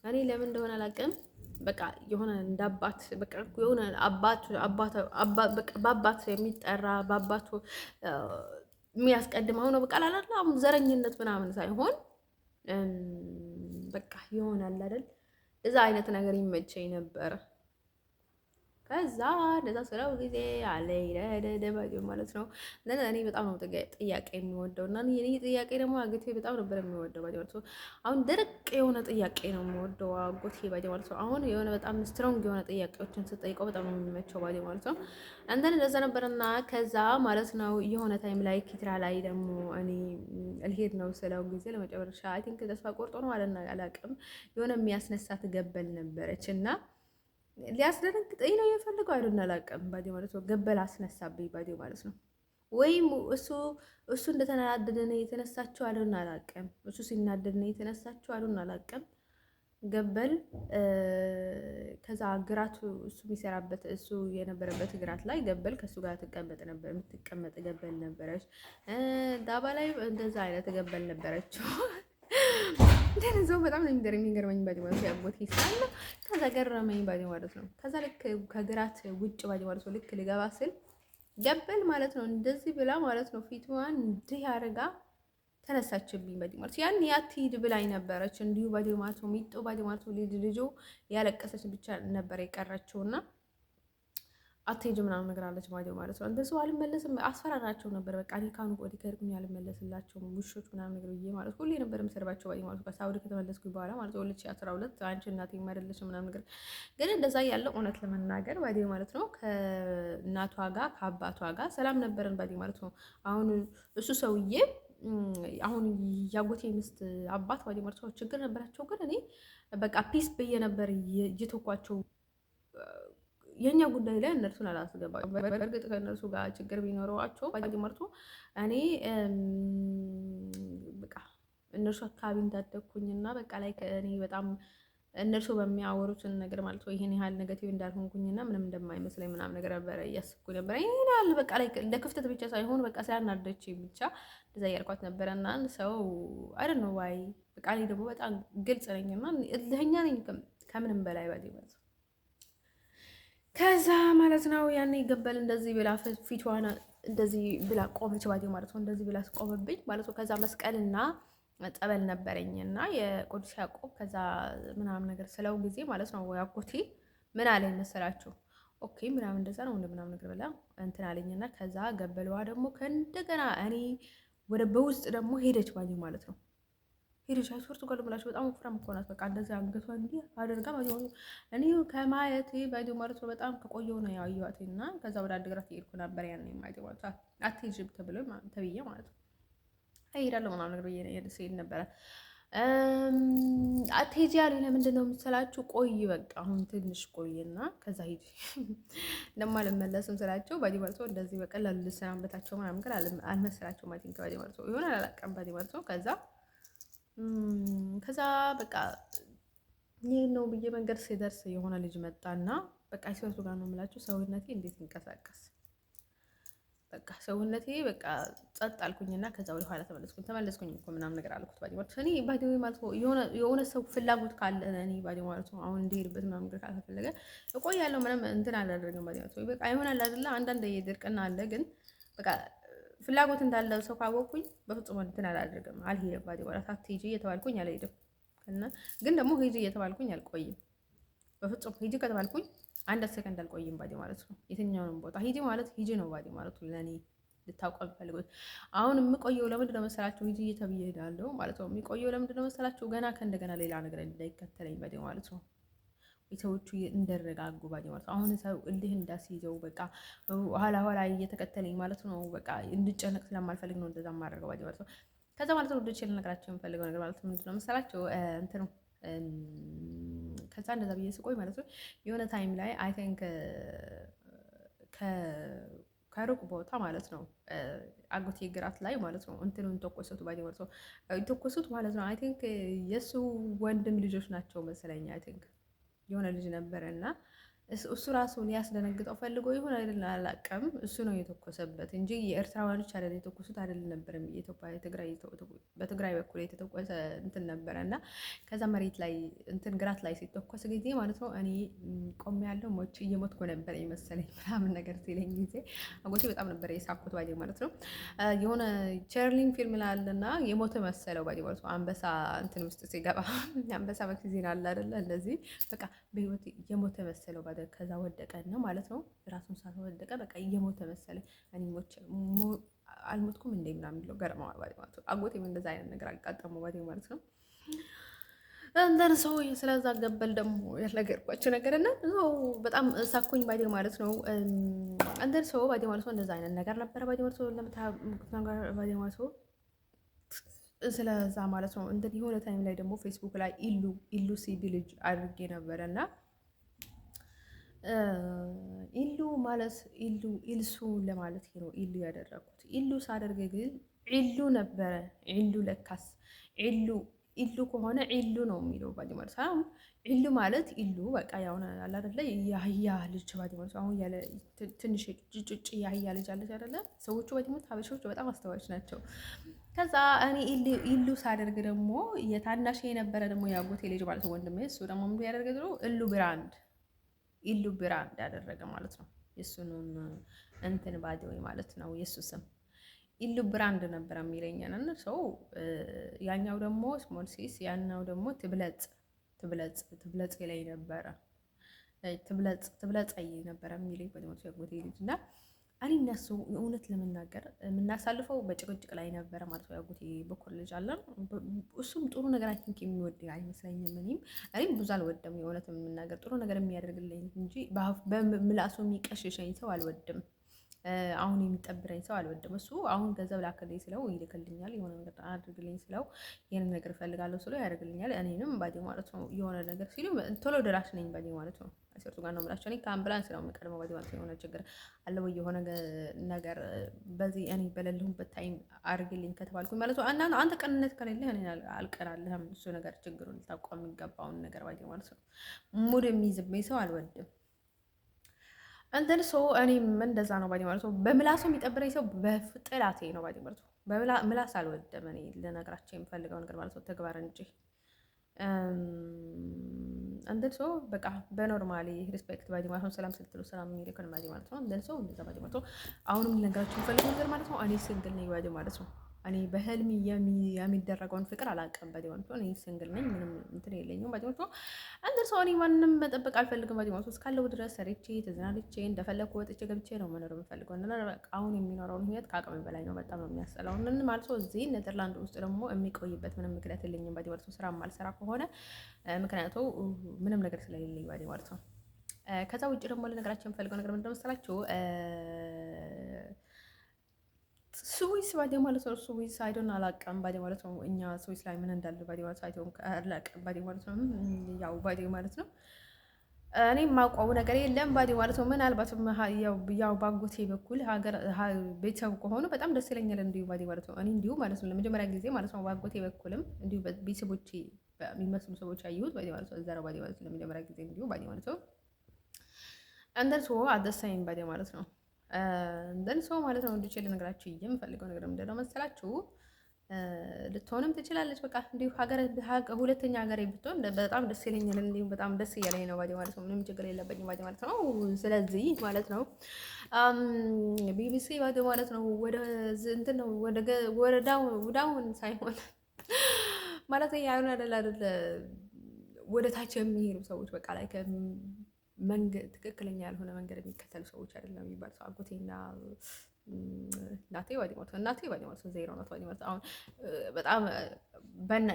እኔ ለምን እንደሆነ አላውቅም በቃ የሆነ እንዳባት በቃ የሆነ በአባት የሚጠራ በአባቱ የሚያስቀድመው ነው በቃ አላለም ዘረኝነት ምናምን ሳይሆን በቃ ይሆናል አይደል እዛ አይነት ነገር ይመቸኝ ነበር። ከዛ እንደዛ ስለው ጊዜ አለ ይደደባጅ ማለት ነው። እኔ በጣም ነው ጥያቄ የሚወደው እና እኔ ጥያቄ ደግሞ አጎቴ በጣም ነበር የሚወደው ባዲ ማለት ነው። አሁን ደረቅ የሆነ ጥያቄ ነው የሚወደው አጎቴ ባዲ ማለት ነው። አሁን የሆነ በጣም ስትሮንግ የሆነ ጥያቄዎችን ስጠይቀው በጣም ነው የሚመቸው ባዲ ማለት ነው። አንተን እንደዛ ነበርና ከዛ ማለት ነው የሆነ ታይም ላይ ኪትራ ላይ ደግሞ እኔ ልሄድ ነው ስለው ጊዜ ለመጨረሻ አይ ቲንክ ተስፋ ቆርጦ ነው አላውቅም የሆነ የሚያስነሳት ገበል ነበረች እና ሊያስደነግጠኝ ነው የፈለገው አይደል አላውቅም ባዲ ማለት ነው። ገበል አስነሳብኝ ባዲ ማለት ነው። ወይም እሱ እንደተናደደ ነው የተነሳችው አይደል አላውቅም። እሱ ሲናደድ ነው የተነሳችው አይደል አላውቅም። ገበል ከዛ ግራቱ እሱ የሚሰራበት እሱ የነበረበት ግራት ላይ ገበል ከሱ ጋር ትቀመጥ ነበር የምትቀመጥ ገበል ነበረች። ዳባ ላይ እንደዛ አይነት ገበል ነበረችው። እንደዛው በጣም ነው የሚገርመኝ ባዲ ማለት ነው። ያጎቴ ስላለ ከዛ ገረመኝ ባዲ ማለት ነው። ከዛ ልክ ከግራት ውጭ ባዲ ማለት ነው ልክ ልገባ ስል ገበል ማለት ነው እንደዚህ ብላ ማለት ነው ፊቷን እንዲህ አድርጋ ተነሳችብኝ ባዲ ማለት ነው። ያን ያትሂድ ብላኝ ነበረች እንዲሁ ባዲ ማለት ነው። ሚጦ ባዲ ማለት ነው ልጅ ያለቀሰች ብቻ ነበር የቀረችውና አትሄጂም ምናምን ነገር አለች ማለት ነው። እንደሱ አልመለስም አስፈራራቸው ነበር በቃ እኔ ካኑ ወዲ ከርኩኝ አልመለስላቸውም ውሾች ምናምን ነገር ብዬ ማለት ሁሌ ነበር የምሰርባቸው ማለት ነው። ከሳውዲ ከተመለስኩኝ በኋላ ማለት ነው 2012 አንቺ እናቴ ማደለሽ ምናምን ነገር ግን እንደዛ ያለው እውነት ለመናገር ባዲ ማለት ነው ከእናቷ ጋር ከአባቷ ጋር ሰላም ነበረን ባዲ ማለት ነው። አሁን እሱ ሰውዬ አሁን ያጎቴ ሚስት አባት ባዲ ማለት ነው ችግር ነበራቸው ግን እኔ በቃ ፒስ ብዬ ነበር እየተኳቸው የኛ ጉዳይ ላይ እነርሱን አላስገባም። በእርግጥ ከእነርሱ ጋር ችግር ቢኖረዋቸው ባጅመርቱ እኔ በቃ እነርሱ አካባቢ እንዳደግኩኝና በቃ ላይ እኔ በጣም እነርሱ በሚያወሩትን ነገር ማለት ነው ይሄን ያህል ኔጌቲቭ እንዳልሆንኩኝና ምንም እንደማይመስለኝ ምናምን ነገር ነበር እያስብኩኝ ነበር። ይሄን ያህል በቃ ላይ ለክፍተት ብቻ ሳይሆን በቃ ስላናደችኝ ብቻ እንደዛ እያልኳት ነበረና ሰው አይደል ነው ዋይ በቃ እኔ ደግሞ በጣም ግልጽ ነኝና እልህኛ ነኝ ከምንም በላይ ባዲ ማለት ነው። ከዛ ማለት ነው ያኔ ገበል እንደዚህ ብላ ፊቷን እንደዚህ ብላ ቆመች ባዲ ማለት ነው። እንደዚህ ብላ ስቆመብኝ ማለት ነው። ከዛ መስቀልና ጠበል ነበረኝና የቅዱስ ያዕቆብ ከዛ ምናምን ነገር ስለው ጊዜ ማለት ነው ያጎቴ ምን አለኝ መሰላችሁ? ኦኬ ምናምን እንደዛ ነው ምናምን ነገር ብላ እንትን አለኝና ከዛ ገበልዋ ደግሞ ከእንደገና እኔ ወደ በውስጥ ደግሞ ሄደች ባዲ ማለት ነው። ሄደች አይሶርቱ ጋር ብላችሁ በጣም ወፍራም እኮ ናት። በቃ እንደዛ አንገቷ እንዲህ አደርጋ ባዲ እኔ ከማየት ባዲ ማለት ነው በጣም ከቆየው ነው ያየኋትና ከዛ ወደ አድግራት እየሄድኩ ነበር ያኔ ማለት ነው። አትሄጂም ተብዬ ማለት ነው እሄዳለሁ ምናምን ነገር ብዬ ስሄድ ነበረ። አትሄጂ ያሉኝ ለምንድን ነው የምትላችሁ? ቆይ በቃ አሁን ትንሽ ቆይና ከዛ ሂጂ እንደማልመለስም ስላቸው ባዲ ማለት ነው እንደዚህ በቀላሉ ልሰናበታቸው ምናምን ነገር አልመሰላቸውም። አይ ቲንክ ባዲ ማለት ነው ይሆናል አላውቅም ባዲ ማለት ነው ከዛ በቃ ይሄን ነው ብዬ መንገድ ሲደርስ የሆነ ልጅ መጣና በቃ ሲወቱ ጋር ነው የምላችሁ ሰውነቴ እንዴት ይንቀሳቀስ በቃ ሰውነቴ በቃ ጸጥ አልኩኝና ከዛ ወደ ኋላ ተመለስኩኝ እኮ ምናምን ነገር አልኩት ባዲ ማለት እኔ ባዲ ማለት የሆነ ሰው ፍላጎት ካለ እኔ ባዲ ማለት ነው አሁን እንዲሄድበት ምናምን ነገር ካልፈለገ እቆያለሁ። ምንም እንትን አላደርግም ባዲ ማለት በቃ ይሆናል አይደለ? አንዳንድ የድርቅና አለ ግን በቃ ፍላጎት እንዳለ ሰው ካወቅኩኝ በፍጹም እንትን አላደርግም፣ አልሄድም። ባዲ ማለት አትሄጂ እየተባልኩኝ አልሄድም እና ግን ደግሞ ሂጂ እየተባልኩኝ አልቆይም። በፍጹም ሂጂ ከተባልኩኝ አንድ ሰከንድ አልቆይም ባዲ ማለት ነው። የትኛውንም ቦታ ሂጂ ማለት ሂጂ ነው ባዲ ማለት ነው። ለእኔ ልታውቀው የምፈልጉት አሁን የምቆየው ለምንድን ነው መሰላችሁ? ሂጂ እየተብዬ እሄዳለሁ ማለት ነው። የሚቆየው ለምንድን ነው መሰላችሁ? ገና ከእንደገና ሌላ ነገር እንዳይከተለኝ ባዲ ማለት ነው። ቤተሰቦቹ እንደረጋጉ ባዲ ማለት ነው። አሁን ሰው እልህ እንዳስይዘው በቃ ኋላ እየተከተለኝ ማለት ነው። በቃ እንድጨነቅ ስለማልፈልግ ነው እንደዛ ማድረገው ባዲ ማለት ነው። ከዛ ማለት ነው ወደች ልነግራቸው የምፈልገው ነገር ማለት ምንድን ነው መሰላችሁ? እንትኑ ከዛ እንደዛ ብዬ ስቆይ ማለት ነው የሆነ ታይም ላይ አይ ቲንክ ከሩቅ ቦታ ማለት ነው አጎቴ ግራት ላይ ማለት ነው እንትኑን ተኮሱት ባዲ ማለት ነው ተኮሱት ማለት ነው። አይ ቲንክ የእሱ ወንድም ልጆች ናቸው መሰለኝ። አይ ቲንክ የሆነ ልጅ ነበረ እና እሱ ራሱ ሊያስደነግጠው ፈልጎ ይሁን አይደል አላውቅም። እሱ ነው የተኮሰበት እንጂ የኤርትራውያኖች አይደል የተኮሱት አይደል ነበርም። በትግራይ በኩል የተተኮሰ እንትን ነበረ እና ከዛ መሬት ላይ እንትን ግራት ላይ ሲተኮስ ጊዜ ማለት ነው እኔ ቆሜ ያለው እየሞትኩ ነበር የመሰለኝ ምናምን ነገር ሲለኝ ጊዜ አጎቴ በጣም ነበር የሳኩት ባዲ ማለት ነው። የሆነ ቸርሊን ፊልም ላለና የሞተ መሰለው ባዲ ማለት ነው። አንበሳ እንትን ውስጥ ሲገባ አንበሳ በክዚና አለ አይደለ እንደዚህ በቃ በህይወት የሞተ መሰለው ከዛ ወደቀ ነው ማለት ነው። ራሱን ሳትወደቀ በቃ እየሞተ መሰለኝ። እኔ አልሞትኩም እንደ ምናምን ብሎ ገርመዋል ባዲ ማለት ነው። አጎቴም እንደዛ አይነት ነገር አጋጠመው ባዲ ማለት ነው። እንደን ሰው ስለዛ ገበል ደግሞ ያልነገርኳቸው ነገር እና በጣም ሳኩኝ ባዲ ማለት ነው። እንደን ሰው ባዲ ማለት ነው እንደዛ አይነት ነገር ነበረ ባዲ ማለት ነው። ለምታውቁት ባዲ ማለት ነው ስለዛ ማለት ነው። እንደ የሆነ ታይም ላይ ደግሞ ፌስቡክ ላይ ኢሉ ሲቢ ልጅ አድርጌ ነበረ እና ኢሉ ማለት ኢልሱ ለማለት ነው ኢሉ ያደረኩት። ኢሉ ሳደርግ ግን ኢሉ ነበረ። ኢሉ ለካስ ኢሉ ከሆነ ኢሉ ነው የሚለው ባዲ ማለት ነው። ኢሉ ማለት ኢሉ በቃ ያው አለ አይደለ? ያህያ ልጅ ባዲ ማለት ነው። አሁን ያለ ትንሽ ጭጭ ያህያ ልጅ አለች አይደለ? ሰዎቹ ባዲ ማለት ሀበሾች በጣም አስተዋዮች ናቸው። ከዛ እኔ ኢሉ ሳደርግ ደግሞ የታናሽ የነበረ ደግሞ ያጎቴ ልጅ ማለት ነው ወንድሜ፣ እሱ ደግሞ ምን ያደርግ ድሮ ኢሉ ብራንድ ያደረገ ማለት ነው። የሱን እንትን ባዲ ማለት ነው የሱ ስም ኢሉ ብራንድ ነበር የሚለኝን ሰው። ያኛው ደግሞ ስሞል ሲስ፣ ያኛው ደግሞ ትብለጽ ላይ ነበረ። ትብለጽ ነበረ የሚለኝ ባዲ ማለት ያጎቴ ልጅ እና እኔ እነሱ እውነት ለመናገር የምናሳልፈው በጭቅጭቅ ላይ ነበረ ማለት ነው። ያጎቴ በኩር ልጅ አለን። እሱም ጥሩ ነገር አይ ቲንክ የሚወድ አይመስለኝም። እኔም ብዙ አልወድም የእውነት የምናገር ጥሩ ነገር የሚያደርግልኝ እንጂ በምላሱ የሚቀሽሸኝ ሰው አልወድም። አሁን የሚጠብረኝ ሰው አልወድም። እሱ አሁን ገንዘብ ላክልኝ ስለው ይልክልኛል። የሆነ ነገር አድርግልኝ ስለው ይሄንን ነገር እፈልጋለሁ ስለው ያደርግልኛል። እኔንም ባዲ ማለት ነው የሆነ ነገር ሲሉ ቶሎ ደራሽ ነኝ ባዲ ማለት ነው። ሰርቱ ጋር ነው የምላቸው። እኔ ከአምቡላንስ ነው የምቀድመው ባዲ ማለት ነው። የሆነ ችግር አለ ወይ የሆነ ነገር በዚህ እኔ በሌለሁበት ታይም አድርግልኝ ከተባልኩኝ ማለት ነው። አንተ ቀንነት ከሌለህ እኔ አልቀናልህም። እሱ ነገር ችግሩን ልታውቀው የሚገባውን ነገር ባዲ ማለት ነው። ሙድ የሚይዝብኝ ሰው አልወድም። እንትን ሰው እኔም እንደዛ ነው ባዲ ማለት ነው። በምላሱ የሚጠብረኝ ሰው በፍጥላቴ ነው ባዲ ማለት ነው። በምላስ አልወድም እኔ ልነግራቸው የምፈልገው ነገር ማለት ነው ተግባር እንጂ እንትን ሰው በቃ በኖርማሊ ሪስፔክት ባዲ ማለት ነው። ሰላም ስትሉ ሰላም የሚልከን ባዲ ማለት ነው። እንትን ሰው እንደዛ ባዲ ማለት ነው። አሁንም ልነግራቸው የምፈልገው ነገር ማለት ነው እኔ ሲንግል ነኝ ባዲ ማለት ነው። እኔ በህልም የሚደረገውን ፍቅር አላውቅም ባዲ ማለት ነው። እኔ ሲንግል ነኝ፣ ምንም እንትን የለኝም ባዲ ማለት ነው። እንደ ሰው እኔ ማንንም መጠበቅ አልፈልግም ባዲ ማለት ነው። እስካለው ድረስ ሰርቼ ተዝናንቼ እንደፈለኩ ወጥቼ ገብቼ ነው መኖር የምፈልገው። እና አሁን የሚኖረውን ህይወት ከአቅሜ በላይ ነው፣ በጣም ነው የሚያስጠላው። ምን ማለት ነው እዚህ ኔዘርላንድ ውስጥ ደግሞ የሚቆይበት ምንም ምክንያት የለኝም ባዲ ማለት ነው። ስራ ማልሰራ ከሆነ ምክንያቱ ምንም ነገር ስለሌለኝ ባዲ ማለት ነው። ከዛ ውጭ ደግሞ ልነግራቸው የምፈልገው ነገር ምንድን ነው መሰላችሁ? ስዊስ ባዲ ማለት ነው። ስዊስ አይዶን አላውቅም ባዲ ማለት ነው። እኛ ስዊስ ላይ ምን እንዳለ ባዲ ማለት አይዶን አላውቅም ባዲ ማለት ነው። ያው ባዲ ማለት ነው እኔ የማውቀው ነገር የለም ባዲ ማለት ነው። ምናልባትም ያው ባጎቴ በኩል ቤተሰብ ከሆኑ በጣም ደስ ይለኛል እንዲሁ ባዲ ማለት ነው። እኔ እንዲሁ ማለት ነው ለመጀመሪያ ጊዜ ማለት ነው ባጎቴ በኩልም እንዲሁ ቤተሰቦቼ የሚመስሉ ሰዎች አየሁት ባዲ ማለት ነው። እዛው ባዲ ማለት ነው ለመጀመሪያ ጊዜ እንዲሁ ባዲ ማለት ነው። እንደርሶ አደሳይም ባዲ ማለት ነው። እንደን ሰው ማለት ነው እንዲችል ነገራችሁ የምፈልገው ነገር ምንድነው መሰላችሁ? ልትሆንም ትችላለች። በቃ እንዲሁ ሁለተኛ ሀገሬ ብትሆን በጣም ደስ ይለኛል። እንዲሁ በጣም ደስ እያለኝ ነው ባዲ ማለት ነው። ምንም ችግር የለብኝም ባዲ ማለት ነው። ስለዚህ ማለት ነው ቢቢሲ ባዲ ማለት ነው ወደ እንትን ነው ወደ ዳውን ሳይሆን ማለት ያዩን አይደለ ወደ ታች የሚሄዱ ሰዎች በቃ ላይ መንገድ ትክክለኛ ያልሆነ መንገድ የሚከተሉ ሰዎች አይደለም የሚባል ሰው አጎቴና እናቴ ባዲ ማለት ዜሮ ናት ባዲ ማለት አሁን በጣም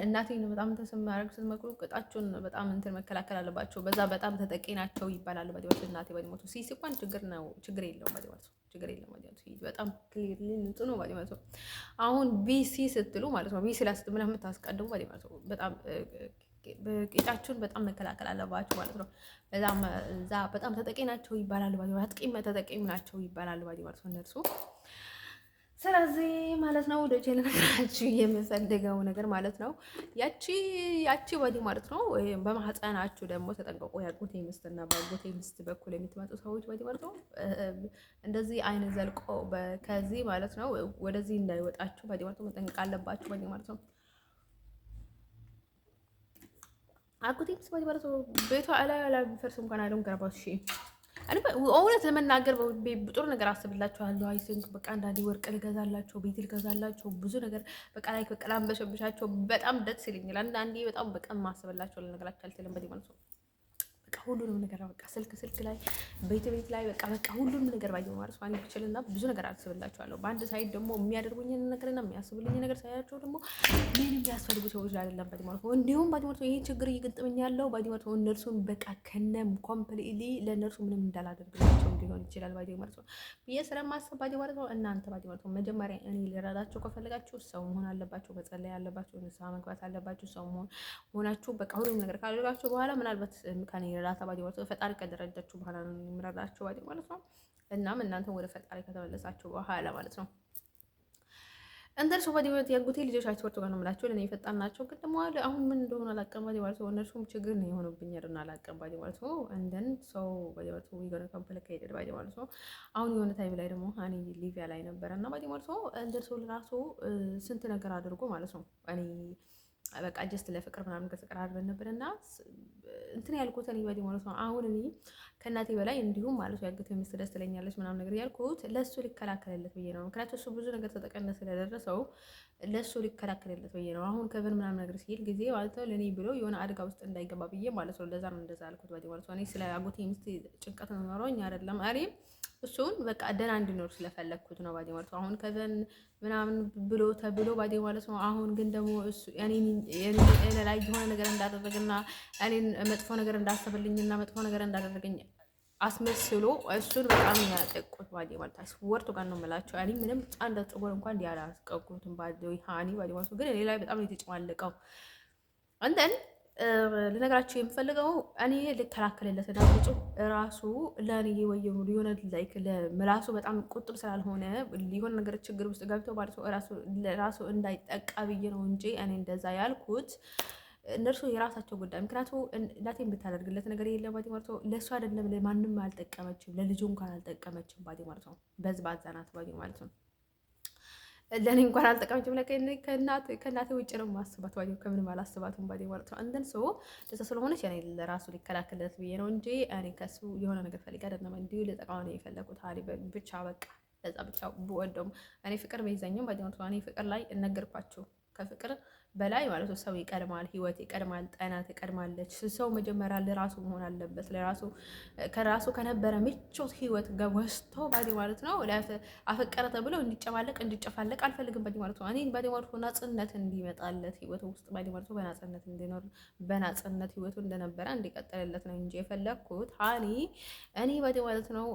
እናቴን በጣም ተሰማራግ ስትመክሩ ቅጣቸውን በጣም እንትን መከላከል አለባቸው። በዛ በጣም ተጠቂ ናቸው ይባላል ባዲ ማለት እናቴ ባዲ ማለት ሲስ እንኳን ችግር የለውም ባዲ ማለት ችግር የለም ባዲ ማለት በጣም ክሊርሊ ንጹህ ነው ባዲ ማለት አሁን ቢሲ ስትሉ ማለት ነው ቢሲ ላይ ስትምና የምታስቀድሙ ባዲ ማለት በጣም ቂጣችሁን በጣም መከላከል አለባችሁ ማለት ነው። በጣም ተጠቂ ናቸው ይባላል ባዲ አጥቂም ተጠቂም ናቸው ይባላል ባዲ ማለት ነው እነርሱ። ስለዚህ ማለት ነው ወደ ጀለናችሁ የምፈልገው ነገር ማለት ነው ያቺ ባዲ ማለት ነው። በማህፀናችሁ ደግሞ ተጠንቀቁ። ያጎቴ ሚስትና በአጎቴ ሚስት በኩል የምትመጡ ሰዎች ባዲ ማለት ነው እንደዚህ አይነ ዘልቆ ከዚህ ማለት ነው ወደዚህ እንዳይወጣችሁ ባዲ ማለት ነው መጠንቀቅ አለባችሁ ባዲ ማለት ነው። አጎቴ ሚስት ባዲ ማለት ነው ቤቷ ላይ ቢፈርስ እንኳን አይደለም ገርባሽ እውነት ለመናገር ጥሩ ነገር አስብላችኋለሁ። አይ ቲንክ በቃ አንዳንዴ ወርቅ ልገዛላቸው፣ ቤት ልገዛላቸው፣ ብዙ ነገር በቃ ላይ ከቀላም በሸብሻቸው በጣም ደስ ይለኛል። አንዳንዴ በጣም በቃ ማስበላቸው ልነግራችሁ አልችልም በዚህ ማለት ነው። በቃ ሁሉንም ነገር በቃ ስልክ ላይ ቤት ላይ በቃ ሁሉንም ነገር ባየው ማለት ነው። አንድ ይችላልና ብዙ ነገር አስብላችኋለሁ። በአንድ ሳይድ ደግሞ የሚያደርጉኝን ነገርና የሚያስብልኝ ነገር ሳያቸው ደግሞ ምንም ያስፈልጉ ሰዎች አይደለም ባዲ ማለት ነው። እንዲሁም ባዲ ማለት ነው ይሄ ችግር እየገጠመኝ ያለው ባዲ ማለት ነው እነርሱን በቃ ከነም ኮምፕሊትሊ ለእነርሱ ምንም እንዳላደርግላቸው እንዲሆን ይችላል ባዲ ማለት ነው ብዬ ስለማስብ ባዲ ማለት ነው እናንተ ባዲ ማለት ነው መጀመሪያ እኔ ልረዳቸው ከፈለጋችሁ ሰው መሆን አለባችሁ፣ መጸለይ አለባችሁ፣ ንስሐ መግባት አለባችሁ። ሰው መሆናችሁ በቃ ሁሉም ነገር ካደረጋችሁ በኋላ ምናልባት ከኔ እርዳታ ባዲ ማለት ነው ፈጣሪ ከደረጃችሁ በኋላ ነው የሚረዳችሁ ባዲ ማለት ነው። እናም እናንተ ወደ ፈጣሪ ከተመለሳችሁ በኋላ ማለት ነው እንደርሱ ባዲ ማለት ያጉቴ ልጆች አይተወርቱ ጋር ነው የምላቸው ለኔ ፈጣን ናቸው። ግን ደግሞ አሁን ምን እንደሆነ አላውቅም ባዲ ማለት ነው እነርሱም ችግር ነው የሆነብኝ አይደል አላውቅም ባዲ ማለት ነው። እንደን ሰው ባዲ ማለት ነው ይገነ ኮምፕሊኬትድ ባዲ ማለት ነው። አሁን የሆነ ታይም ላይ ደግሞ እኔ ሊቢያ ላይ ነበረና ባዲ ማለት ነው እንደርሱ ለራሱ ስንት ነገር አድርጎ ማለት ነው እኔ በቃ ጀስት ለፍቅር ምናምን ከተቀራርበን ነበርና እንትን ያልኩት እኔ ባዲ ማለት ነው አሁን እኔ ከእናቴ በላይ እንዲሁም ማለት ነው ያገተ ሚስት ደስ ትለኛለች ምናምን ነገር ያልኩት ለሱ ሊከላከልለት ብዬ ነው። ምክንያቱም እሱ ብዙ ነገር ተጠቀነ ስለደረሰው ለሱ ሊከላከልለት ብዬ ነው። አሁን ከብር ምናምን ነገር ሲሄድ ጊዜ ማለት ነው ለኔ ብሎ የሆነ አደጋ ውስጥ እንዳይገባ ብዬ ማለት ነው ለዛ ነው እንደዛ ያልኩት ባዲ ማለት ነው። እኔ ስለ አጎቴ ሚስት ጭንቀት ነው ኖሮኝ አይደለም እኔ እሱን በቃ ደህና እንዲኖር ስለፈለግኩት ነው ባዲ ማለት ነው። አሁን ከዘን ምናምን ተብሎ ባዲ ማለት ነው። አሁን ግን ደግሞ እሱ እኔን ላይ የሆነ ነገር እንዳደረገና እኔን መጥፎ ነገር እንዳሰብልኝና መጥፎ ነገር እንዳደረገኝ አስመስሎ እሱን በጣም ያጠቁት ባዲ ማለት አስወርቱ ጋር ነው የምላቸው። እኔ ምንም አንድ ጥቁር እንኳን እንዲያላስቀቁትም ባዲ ሃኒ ባዲ ማለት ግን እኔ ላይ በጣም ነው የተጨማለቀው እንደን ልነግራችሁ የምፈልገው እኔ ልከላከልለት እና ፍጹም ራሱ ለኔ ወየው ሊሆነ ላይክ ለምላሱ በጣም ቁጥብ ስላልሆነ ሊሆን ነገር ችግር ውስጥ ገብቶ ማለት ነው ራሱ እንዳይጠቃ ብዬ ነው እንጂ እኔ እንደዛ ያልኩት እነርሱ የራሳቸው ጉዳይ። ምክንያቱም እናቴን ብታደርግለት ነገር የለም ባዲ ማለት ነው። ለእሱ አይደለም ለማንም አልጠቀመችም፣ ለልጁ እንኳን አልጠቀመችም ባዲ ማለት ነው። በዝባዛ ናት ባዲ ማለት ነው። ለኔ እንኳን አልጠቀመችም። ከእናቴ ውጭ ነው ማስባት ባዲ ከምንም አላስባትም ባዲ ማለት ነው። እንደን ሰው ለዛ ስለሆነች እኔ ለራሱ ሊከላከልለት ብዬ ነው እንጂ እኔ ከሱ የሆነ ነገር ፈልጋ አይደለም እንዲሁ ለጠቃው ነው የፈለኩት ብቻ በቃ ለዛ ብቻ ብወደውም እኔ ፍቅር በይዘኝም ባዲ ማለት ነው። እኔ ፍቅር ላይ እነገርኳችሁ ከፍቅር በላይ ማለት ነው ሰው ይቀድማል፣ ህይወት ይቀድማል፣ ጤናት ትቀድማለች። ሰው መጀመሪያ ለራሱ መሆን አለበት። ለራሱ ከራሱ ከነበረ ምቾት ህይወት ወስቶ ባዲ ማለት ነው አፈቀረ ተብሎ እንዲጨፋለቅ አልፈልግም ባዲ ማለት ነው። እኔ ባዲ ማለት ነው ናጽነት እንዲመጣለት ህይወቱ ውስጥ ባዲ ማለት ነው በናጽነት እንዲኖር በናጽነት ህይወቱ እንደነበረ እንዲቀጥልለት ነው እንጂ የፈለኩት እኔ ባዲ ማለት ነው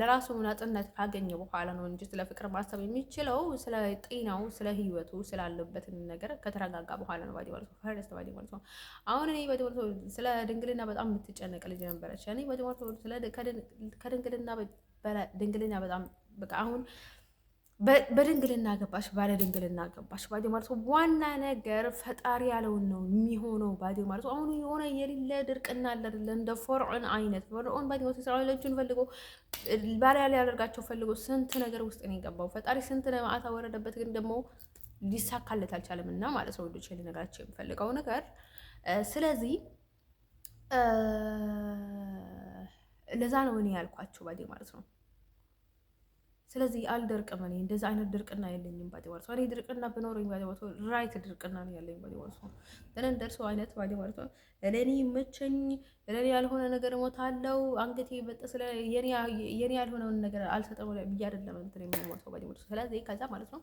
ለራሱ ናጽነት ካገኘ በኋላ ነው እንጂ ስለ ፍቅር ማሰብ የሚችለው ስለ ጤናው ስለ ህይወቱ ስላለበት ነገር ከተረጋ በኋላ ነው ባዲ ማለት ነው። ፈረስት ባዲ ማለት ነው። አሁን እኔ ባዲ ማለት ነው ስለ ድንግልና በጣም የምትጨነቅ ልጅ ነበረች። እኔ ባዲ ማለት ነው ስለ ከድንግልና በጣም በቃ አሁን በድንግልና ገባሽ ባለ ድንግልና ገባሽ ባዲ ማለት ነው። ዋና ነገር ፈጣሪ ያለውን ነው የሚሆነው ባዲ ማለት ነው። አሁን የሆነ የሌለ ድርቅና አለ አይደለ እንደ ፈርዖን አይነት ፈርዖን ባዲ ማለት እስራኤሎችን ፈልጎ ባሪያ ሊያደርጋቸው ፈልጎ ስንት ነገር ውስጥ ነው የገባው። ፈጣሪ ስንት መዓት አወረደበት፣ ግን ደግሞ ሊሳካለት አልቻለም። እና ማለት ነው ወዶች ልነግራቸው የምፈልገው ነገር ስለዚህ ለዛ ነው እኔ ያልኳቸው ባዲ ማለት ነው። ስለዚህ አልደርቅም። እኔ እንደዛ አይነት ድርቅና የለኝም ባዲ ማለት ነው። እኔ ድርቅና ብኖረኝ ባዲ ማለት ነው ራይት ድርቅና ነው ያለኝ ባዲ ማለት ነው። እንደርሰው አይነት ባዲ ማለት ነው። ለኔ ይመቸኝ ለኔ ያልሆነ ነገር እሞታለሁ አንገቴ በጥስለ የኔ ያልሆነውን ነገር አልሰጠም ብዬ አይደለም እንትን የሚሞተው ባዲ ማለት ነው። ስለዚህ ከዛ ማለት ነው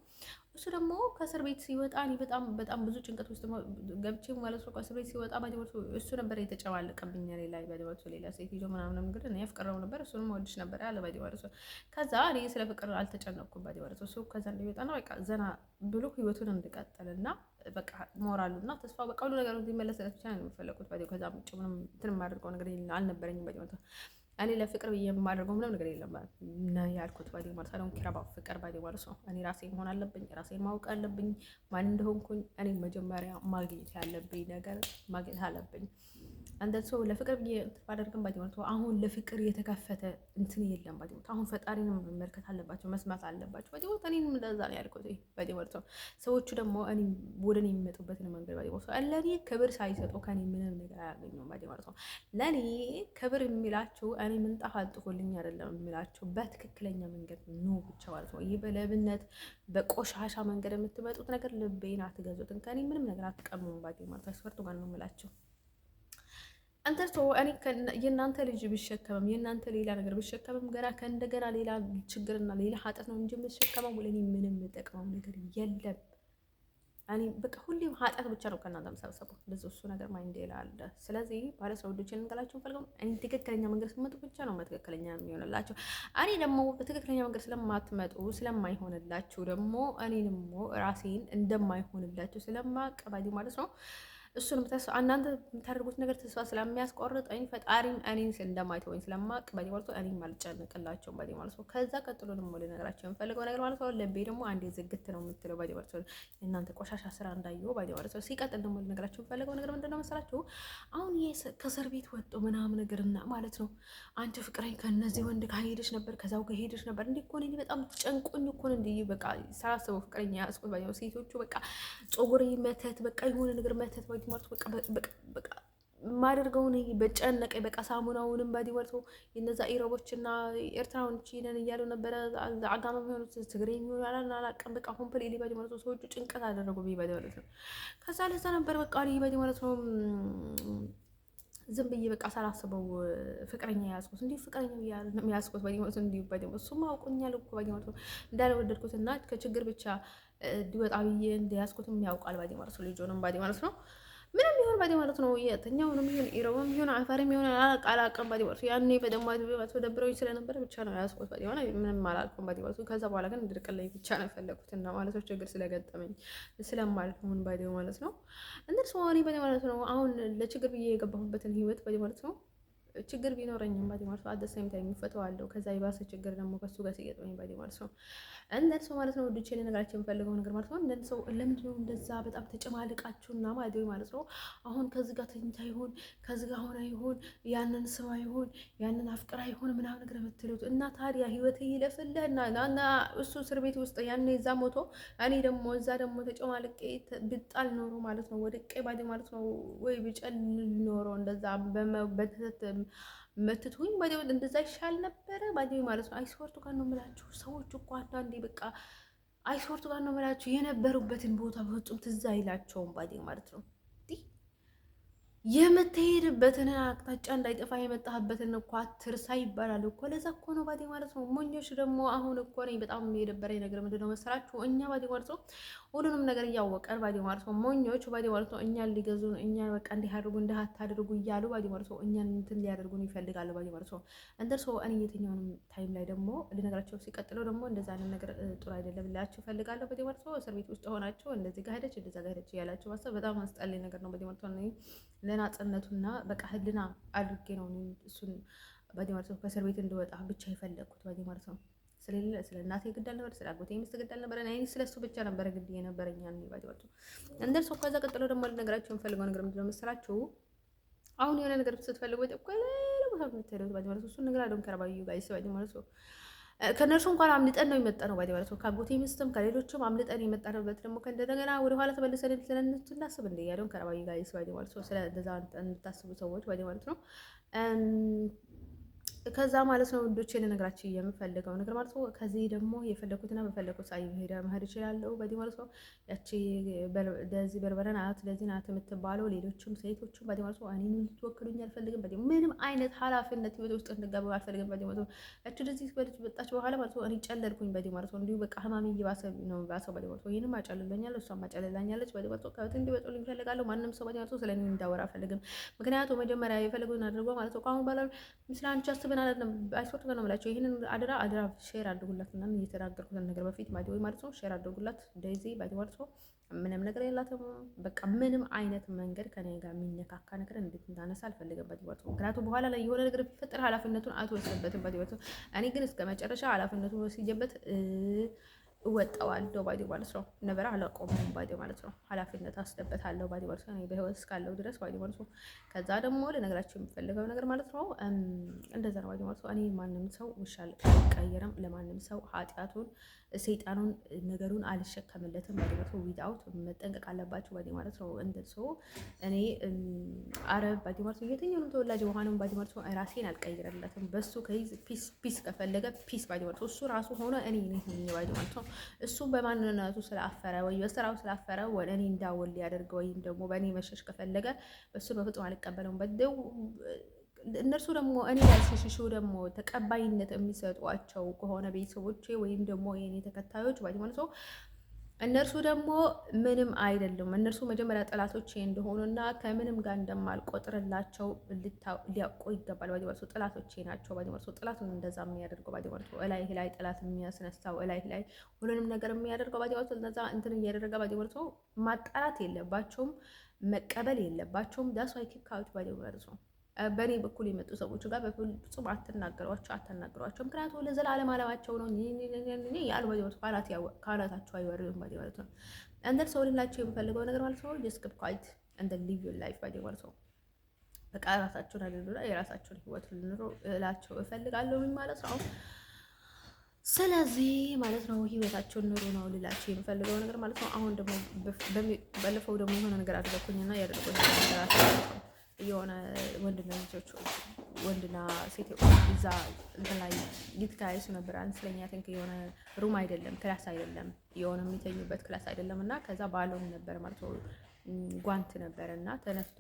እሱ ደግሞ ከእስር ቤት ሲወጣ እኔ በጣም ብዙ ጭንቀት ውስጥ ገብቼ ማለት ነው። ከእስር ቤት ሲወጣ ባዲ ማለት ነው እሱ ነበር የተጨማለቀብኝ እኔ ላይ ባዲ ማለት ነው። ሌላ ሴት ይዞ ምናምን እንግዲህ እኔ አፍቅረው ነበር፣ እሱንም ወድሽ ነበር ያለ ባዲ ማለት ነው። ከዛ እኔ ስለ ፍቅር አልተጨነቅኩም ባዲ ማለት ነው። እሱ ከዛ እንደሚወጣና በቃ ዘና ብሎ ህይወቱን እንድቀጥልና በቃ ሞራሉና ተስፋ በቃ ሁሉ ነገር እንዲመለስለት ብቻ ነው የሚፈለጉት ባዲ። ከዛ ውጭ ምንም እንትን የማደርገው ነገር አልነበረኝም ባዲ ማለት ነው። እኔ ለፍቅር ብዬ የማደርገው ምንም ነገር የለም ነው ያልኩት ባዲ ማለት ነው። ኪራባ ፍቅር ባዲ ማለት ነው። እኔ ራሴ መሆን አለብኝ፣ ራሴን ማወቅ አለብኝ ማን እንደሆንኩኝ። እኔ መጀመሪያ ማግኘት ያለብኝ ነገር ማግኘት አለብኝ። አንተ ሰው ለፍቅር ብዬ ባደርግም ባዲ ማለት ነው። አሁን ለፍቅር የተከፈተ እንትን የለም ባዲ ማለት አሁን ፈጣሪን መመልከት አለባቸው፣ መስማት አለባቸው ባዲ ማለት እኔም እንደዛ ነው ያልኩት ባዲ ማለት ነው። ሰዎቹ ደግሞ እኔ ወደ እኔ የሚመጡበትን መንገድ ባዲ ማለት ነው ለኔ ክብር ሳይሰጡ ከኔ ምንም ነገር አያገኙም ባዲ ማለት ነው። ለኔ ክብር የሚላችሁ እኔ ምንጣፍ አልጥፎልኝ አይደለም የሚላችሁ በትክክለኛ መንገድ ነው ብቻ ማለት ነው። ይህ በለብነት በቆሻሻ መንገድ የምትመጡት ነገር ልቤን አትገዙትን፣ ከኔ ምንም ነገር አትቀሙም ባዲ ማለት አስፈርቱ ጋር ነው የምላችሁ። አንተርቶ እኔ የእናንተ ልጅ ብሸከምም የእናንተ ሌላ ነገር ብሸከምም ገና ከእንደገና ሌላ ችግርና ሌላ ኃጢአት ነው እንጂ የምሸከመው ለእኔ ምንም የምጠቅመው ነገር የለም። እኔ በቃ ሁሌም ኃጢአት ብቻ ነው ከእናንተ የምሰበሰበው። እንደዚህ እሱ ነገር ማይንድ ይላል። ስለዚህ ባለሰውዶችን እንገላቸው ፈልገው እኔ ትክክለኛ መንገድ ስትመጡ ብቻ ነው ትክክለኛ የሚሆንላቸው። እኔ ደግሞ በትክክለኛ መንገድ ስለማትመጡ ስለማይሆንላችሁ ደግሞ እኔ ደግሞ ራሴን እንደማይሆንላችሁ ስለማቀባዲ ማለት ነው እሱንም እናንተ የምታደርጉት ነገር ተስፋ ስለሚያስቆርጠኝ ፈጣሪም እኔን እንደማይተወኝ ስለማቅ ባዲ ማለት ነው እኔም አልጨነቅላቸውም ባዲ ማለት ነው። ከዛ ቀጥሎ ደግሞ ልነግራቸው የምፈልገው ነገር ማለት ነው ልቤ ደግሞ አንዴ ዝግት ነው የምትለው ባዲ ማለት ነው። እናንተ ቆሻሻ ስራ እንዳየው ባዲ ማለት ነው። ሲቀጥል ደግሞ ልነግራቸው የምፈልገው ነገር ምንድነው መሰላችሁ? አሁን ከእስር ቤት ወጡ ምናምን ነገርና ማለት ነው አንቺ ፍቅረኝ ከነዚህ ወንድ ጋር ሄደሽ ነበር ከዛው ጋር ሄደሽ ነበር እንዴ እኮ እኔ በጣም ጨንቆኝ እኮ ነው እንዴ በቃ ሳላስበው ፍቅረኛ ያስቆጥ ባዲ ሴቶቹ በቃ ጾጉሬ መተት በቃ የሆነ ነገር መተት ባዲ ማለት በቃ ማደርገውን በጨነቀኝ በቃ ሳሙናውንም ባዲ ማለት ነው። የነዛ ኢሮቦችና ኤርትራዎች ነን እያሉ ነበረ አጋማ የሚሆኑት ትግሬ የሚሆኑ አላውቅም። በቃ አሁን ፕሌሊ ባዲ ማለት ነው ሰዎቹ ጭንቀት አደረጉ ባዲ ማለት ነው። ከዛ ለዛ ነበር በቃ ባዲ ማለት ነው ዝም ብዬ በቃ ሳላስበው ፍቅረኛ ያዝኩት። እንዲሁ ፍቅረኛ ያዝኩት ባዲ ማለት ነው። እንዲሁ ባዲ ማለት እሱማ አውቆኛል እኮ ባዲ ማለት ነው እንዳልወደድኩትና ከችግር ብቻ እንዲወጣ ብዬ እንደያዝኩትም ያውቃል ባዲ ማለት ነው። ልጆንም ባዲ ማለት ነው ምንም ይሁን ባዲ ማለት ነው። የትኛውንም ይሁን ኢሮብም ይሁን አፋርም ይሁን አላውቅም ባዲ ማለት ነው። ያኔ በደማ ደብረውኝ ስለነበረ ብቻ ነው ያዝኩት ባዲ ማለት ምንም አላልኩም ባዲ ማለት ነው። ከዛ በኋላ ግን እንድርቅልኝ ብቻ ነው የፈለኩት እና ማለት ነው ችግር ስለገጠመኝ ስለማልሆን ባዲ ማለት ነው። እንደርሱ እኔ ባዲ ማለት ነው አሁን ለችግር ብዬ የገባሁበትን ህይወት ባዲ ማለት ነው ችግር ቢኖረኝም ባዲ ማለት ነው አደሰም ታይም ይፈተዋለሁ። ከዛ የባሰ ችግር ደግሞ ከሱ ጋር ሲገጥመኝ ባዲ ማለት ነው እንደርሱ ማለት ነው ወድቼ ልነግራችሁ የምፈልገው ነገር ማለት ነው እንደርሱ ለምንድን ነው እንደዛ በጣም ተጨማልቃችሁና ማለት ነው አሁን ከዚህ ጋር ተኝታ ይሆን ከዚህ ጋር ሆና ይሆን ያንን ስማ ይሆን ያንን አፍቅራ ይሆን ምናምን ነገር የምትሉት እና ታዲያ ህይወቴ ይለፍልህና እና እሱ እስር ቤት ውስጥ ያኔ እዛ ሞቶ እኔ ደግሞ እዛ ደግሞ ተጨማልቄ ብጣል ኖሮ ማለት ነው ወድቄ ባዲ ማለት ነው ወይ ብጨልል ኖሮ እንደዛ በተት መትቱኝ ባዲ እንደዛ ይሻል ነበረ ባዲ ማለት ነው። አይስወርቱ ጋር ነው የምላችሁ ሰዎች እኮ አንዳንዴ በቃ አይስወርቱ ጋር ነው የምላችሁ የነበሩበትን ቦታ በፍጹም ትዝ አይላቸውም ባዲ ማለት ነው። የምትሄድበትን አቅጣጫ እንዳይጠፋ የመጣህበትን እኮ አትርሳ ይባላል እኮ። ለዛ እኮ ነው ባዲ ማለት ነው። ሞኞች ደግሞ አሁን እኮ ነኝ በጣም የደበረኝ ነገር ምንድነው መሰላችሁ? እኛ ባዲ ማለት ነው ሁሉንም ነገር እያወቀን ባዲ ማለት ነው ሞኞች ባዲ ማለት ነው እኛን ሊገዙን እኛን በቃ እንዲህ አድርጉ እንዲህ አታድርጉ እያሉ ባዲ ማለት ነው እኛን እንትን ሊያደርጉን ይፈልጋሉ ባዲ ማለት ነው። እንደርሶ እኔ የትኛውንም ታይም ላይ ደግሞ ልነግራቸው ሲቀጥለው ደግሞ እንደዛ አይነት ነገር ጥሩ አይደለም ላችሁ ፈልጋለሁ ባዲ ማለት ነው። እስር ቤት ውስጥ ሆናቸው እንደዚህ ጋር ሄደች እንደዛ ጋር ሄደች እያላችሁ ማሰብ በጣም አስጠላኝ ነገር ነው ባዲ ማለት ነው። ለናጽነቱና በቃ ህልና አድርጌ ነው እሱን ባዲ ማለት ነው ከእስር ቤት እንድወጣ ብቻ የፈለግኩት ባዲ ማለት ነው። ስለሌለ ስለ እናቴ ግድ አልነበረ፣ ስለ አጎቴ ሚስት ግድ አልነበረ። እኔ ስለሱ ብቻ ነበረ ግድ የነበረኝ ያኔ ባዲወርሶ እንደርሶ። ከዛ ቀጥሎ ደግሞ ልነግራችሁ የምፈልገው ነገር ምንድን ነው መሰላችሁ? አሁን የሆነ ነገር ስትፈልጉ በጥቆ ሌላ ቦታ የምትሄዱት ባዲወርሶ እሱን ነገር አዶን ከረባዩ ጋይስ ባዲወርሶ ከነርሱ እንኳን አምልጠን ነው የመጣ ነው ባዲወርሶ ከአጎቴ ሚስትም ከሌሎችም አምልጠን የመጣንበት ደግሞ ከእንደገና ወደ ኋላ ተመልሰን ስለነሱ እናስብ እንደ ያዶን ከረባዩ ጋይስ ባዲወርሶ ስለ እንደዛ እንድታስቡ ሰዎች ባዲወርሶ ነው። ከዛ ማለት ነው ወንዶቼ ልነግራችሁ የምፈልገው ነገር ማለት ነው። ከዚህ ደግሞ የፈለኩትና በፈለኩት ሳይ መሄድ እችላለሁ። በዚህ ማለት ነው ያቺ ለዚህ በርበረ ናት ለዚህ ናት የምትባለው ሌሎችም ሴቶችም በዚህ ማለት ነው እኔን ልትወክሉኝ አልፈልግም። በዚህ ምንም አይነት ኃላፊነት ህይወት ውስጥ እንድገባ አልፈልግም። በዚህ ማለት ነው ያቺ ለዚህ በጣች በኋላ ማለት ነው እኔ ጨለልኩኝ። በዚህ ማለት ነው እንዲሁ በቃ ህማሚ እየባሰ ነው ባሰው። በዚህ ማለት ነው ይሄንም አጨልለኛል፣ እሷም አጨልላኛለች። በዚህ ማለት ነው ከቤት እንዲወጡልኝ እፈልጋለሁ። ማንም ሰው በዚህ ማለት ነው ስለኔ እንዳወራ አልፈልግም። ምክንያቱም መጀመሪያ የፈለጉትን አድርጎ ማለት ነው ካሁን በኋላ ምስላንቻ አስበን አይደለም አይሶት ነው የምላቸው። ይሄንን አደራ ሼር አድርጉላት እና እየተናገርኩትን ነገር በፊት ባዲ ወይ ማለት ነው ሼር አድርጉላት። ዴዚ ባዲ ማለት ነው ምንም ነገር የላትም። በቃ ምንም አይነት መንገድ ከኔ ጋር የሚነካካ ነገር እንዴት እንዳነሳ አልፈልግም ባዲ ማለት ነው። ምክንያቱም በኋላ ላይ የሆነ ነገር ቢፈጠር ኃላፊነቱን አትወስድበትም ባዲ ማለት ነው። እኔ ግን እስከ መጨረሻ ኃላፊነቱን ወስጄበት እወጣዋለሁ ባዲ ማለት ነው። ነበር አላቆመም ባዲ ማለት ነው። ኃላፊነት አስደበታለሁ ባዲ ማለት ነው። እኔ በህይወት እስካለሁ ድረስ ባዲ ማለት ነው። ከዛ ደግሞ ለነገራችሁ የምፈልገው ነገር ማለት ነው እንደዛ ነው ባዲ ማለት ነው። እኔ ማንም ሰው ውሻ አልቀየርም። ለማንም ሰው ኃጢአቱን ሰይጣኑን ነገሩን አልሸከምለትም ባዲ ማለት ነው። ዊዳውት መጠንቀቅ አለባችሁ ባዲ ማለት ነው። እንደሱ እኔ አረብ ባዲ ማለት ነው የትኛውንም ተወላጅ መሆኑን ባዲ ማለት ነው ራሴን አልቀይርለትም። በሱ ከይዝ ፒስ ከፈለገ ፒስ ባዲ ማለት ነው። እሱ ራሱ ሆነ እኔ ነኝ ባዲ ማለት ነው። እሱ በማንነቱ ስላፈረ ወይ በስራው ስላፈረ ወደ እኔ እንዳወል ሊያደርግ ወይም ደግሞ በእኔ መሸሽ ከፈለገ እሱ በፍጹም አልቀበለውም። በደው እነርሱ ደግሞ እኔ ላይ ሲሽሹ ደግሞ ተቀባይነት የሚሰጧቸው ከሆነ ቤተሰቦቼ ወይም ደግሞ የኔ ተከታዮች ባዲ ማለት ነው እነርሱ ደግሞ ምንም አይደሉም። እነርሱ መጀመሪያ ጠላቶቼ እንደሆኑና ከምንም ጋር እንደማልቆጥርላቸው ሊያውቁ ይገባል። ባዲ ማለት ነው ጠላቶቼ ናቸው። ባዲ ማለት ነው ጠላቱን እንደዛ የሚያደርገው ባዲ ማለት ነው እላይ ላይ ጠላት የሚያስነሳው እላይ ላይ ሁሉንም ነገር የሚያደርገው ባዲ ማለት ነው እንደዛ እንትን እያደረገ ባዲ ማለት ነው ማጣላት የለባቸውም፣ መቀበል የለባቸውም። ዳስ ዋይ ኪክ አውት ባዲ ማለት ነው። በእኔ በኩል የመጡ ሰዎች ጋር በፍጹም አትናገሯቸው። ምክንያቱም ለዘላለም አለማቸው ነው ያልወየው ካላታቸው አይወርድም ማለት ነው። እንደር ሰው ልላቸው የምፈልገው ነገር ማለት ነው ጀስት ኪፕ ኳይት ኤንድ ሊቭ ዩር ላይፍ ባዲ ማለት ነው። በቃ ራሳቸውን አድርጉና የራሳቸውን ህይወት ልኑሩ እላቸው እፈልጋለሁ ማለት ነው። ስለዚህ ማለት ነው ህይወታቸውን ኑሩ ነው ልላቸው የምፈልገው ነገር ማለት ነው። አሁን ደግሞ ባለፈው ደግሞ የሆነ ነገር አድርገኩኝና ያደረኩኝ ነገር የሆነ ወንድና ሴት እዛ እንትን ላይ ይትካይሱ ነበር። አንስለኛ ቲንክ የሆነ ሩም አይደለም ክላስ አይደለም የሆነ የሚተኙበት ክላስ አይደለም እና ከዛ ባሎን ነበር ማለት ነው ጓንት ነበር እና ተነስቶ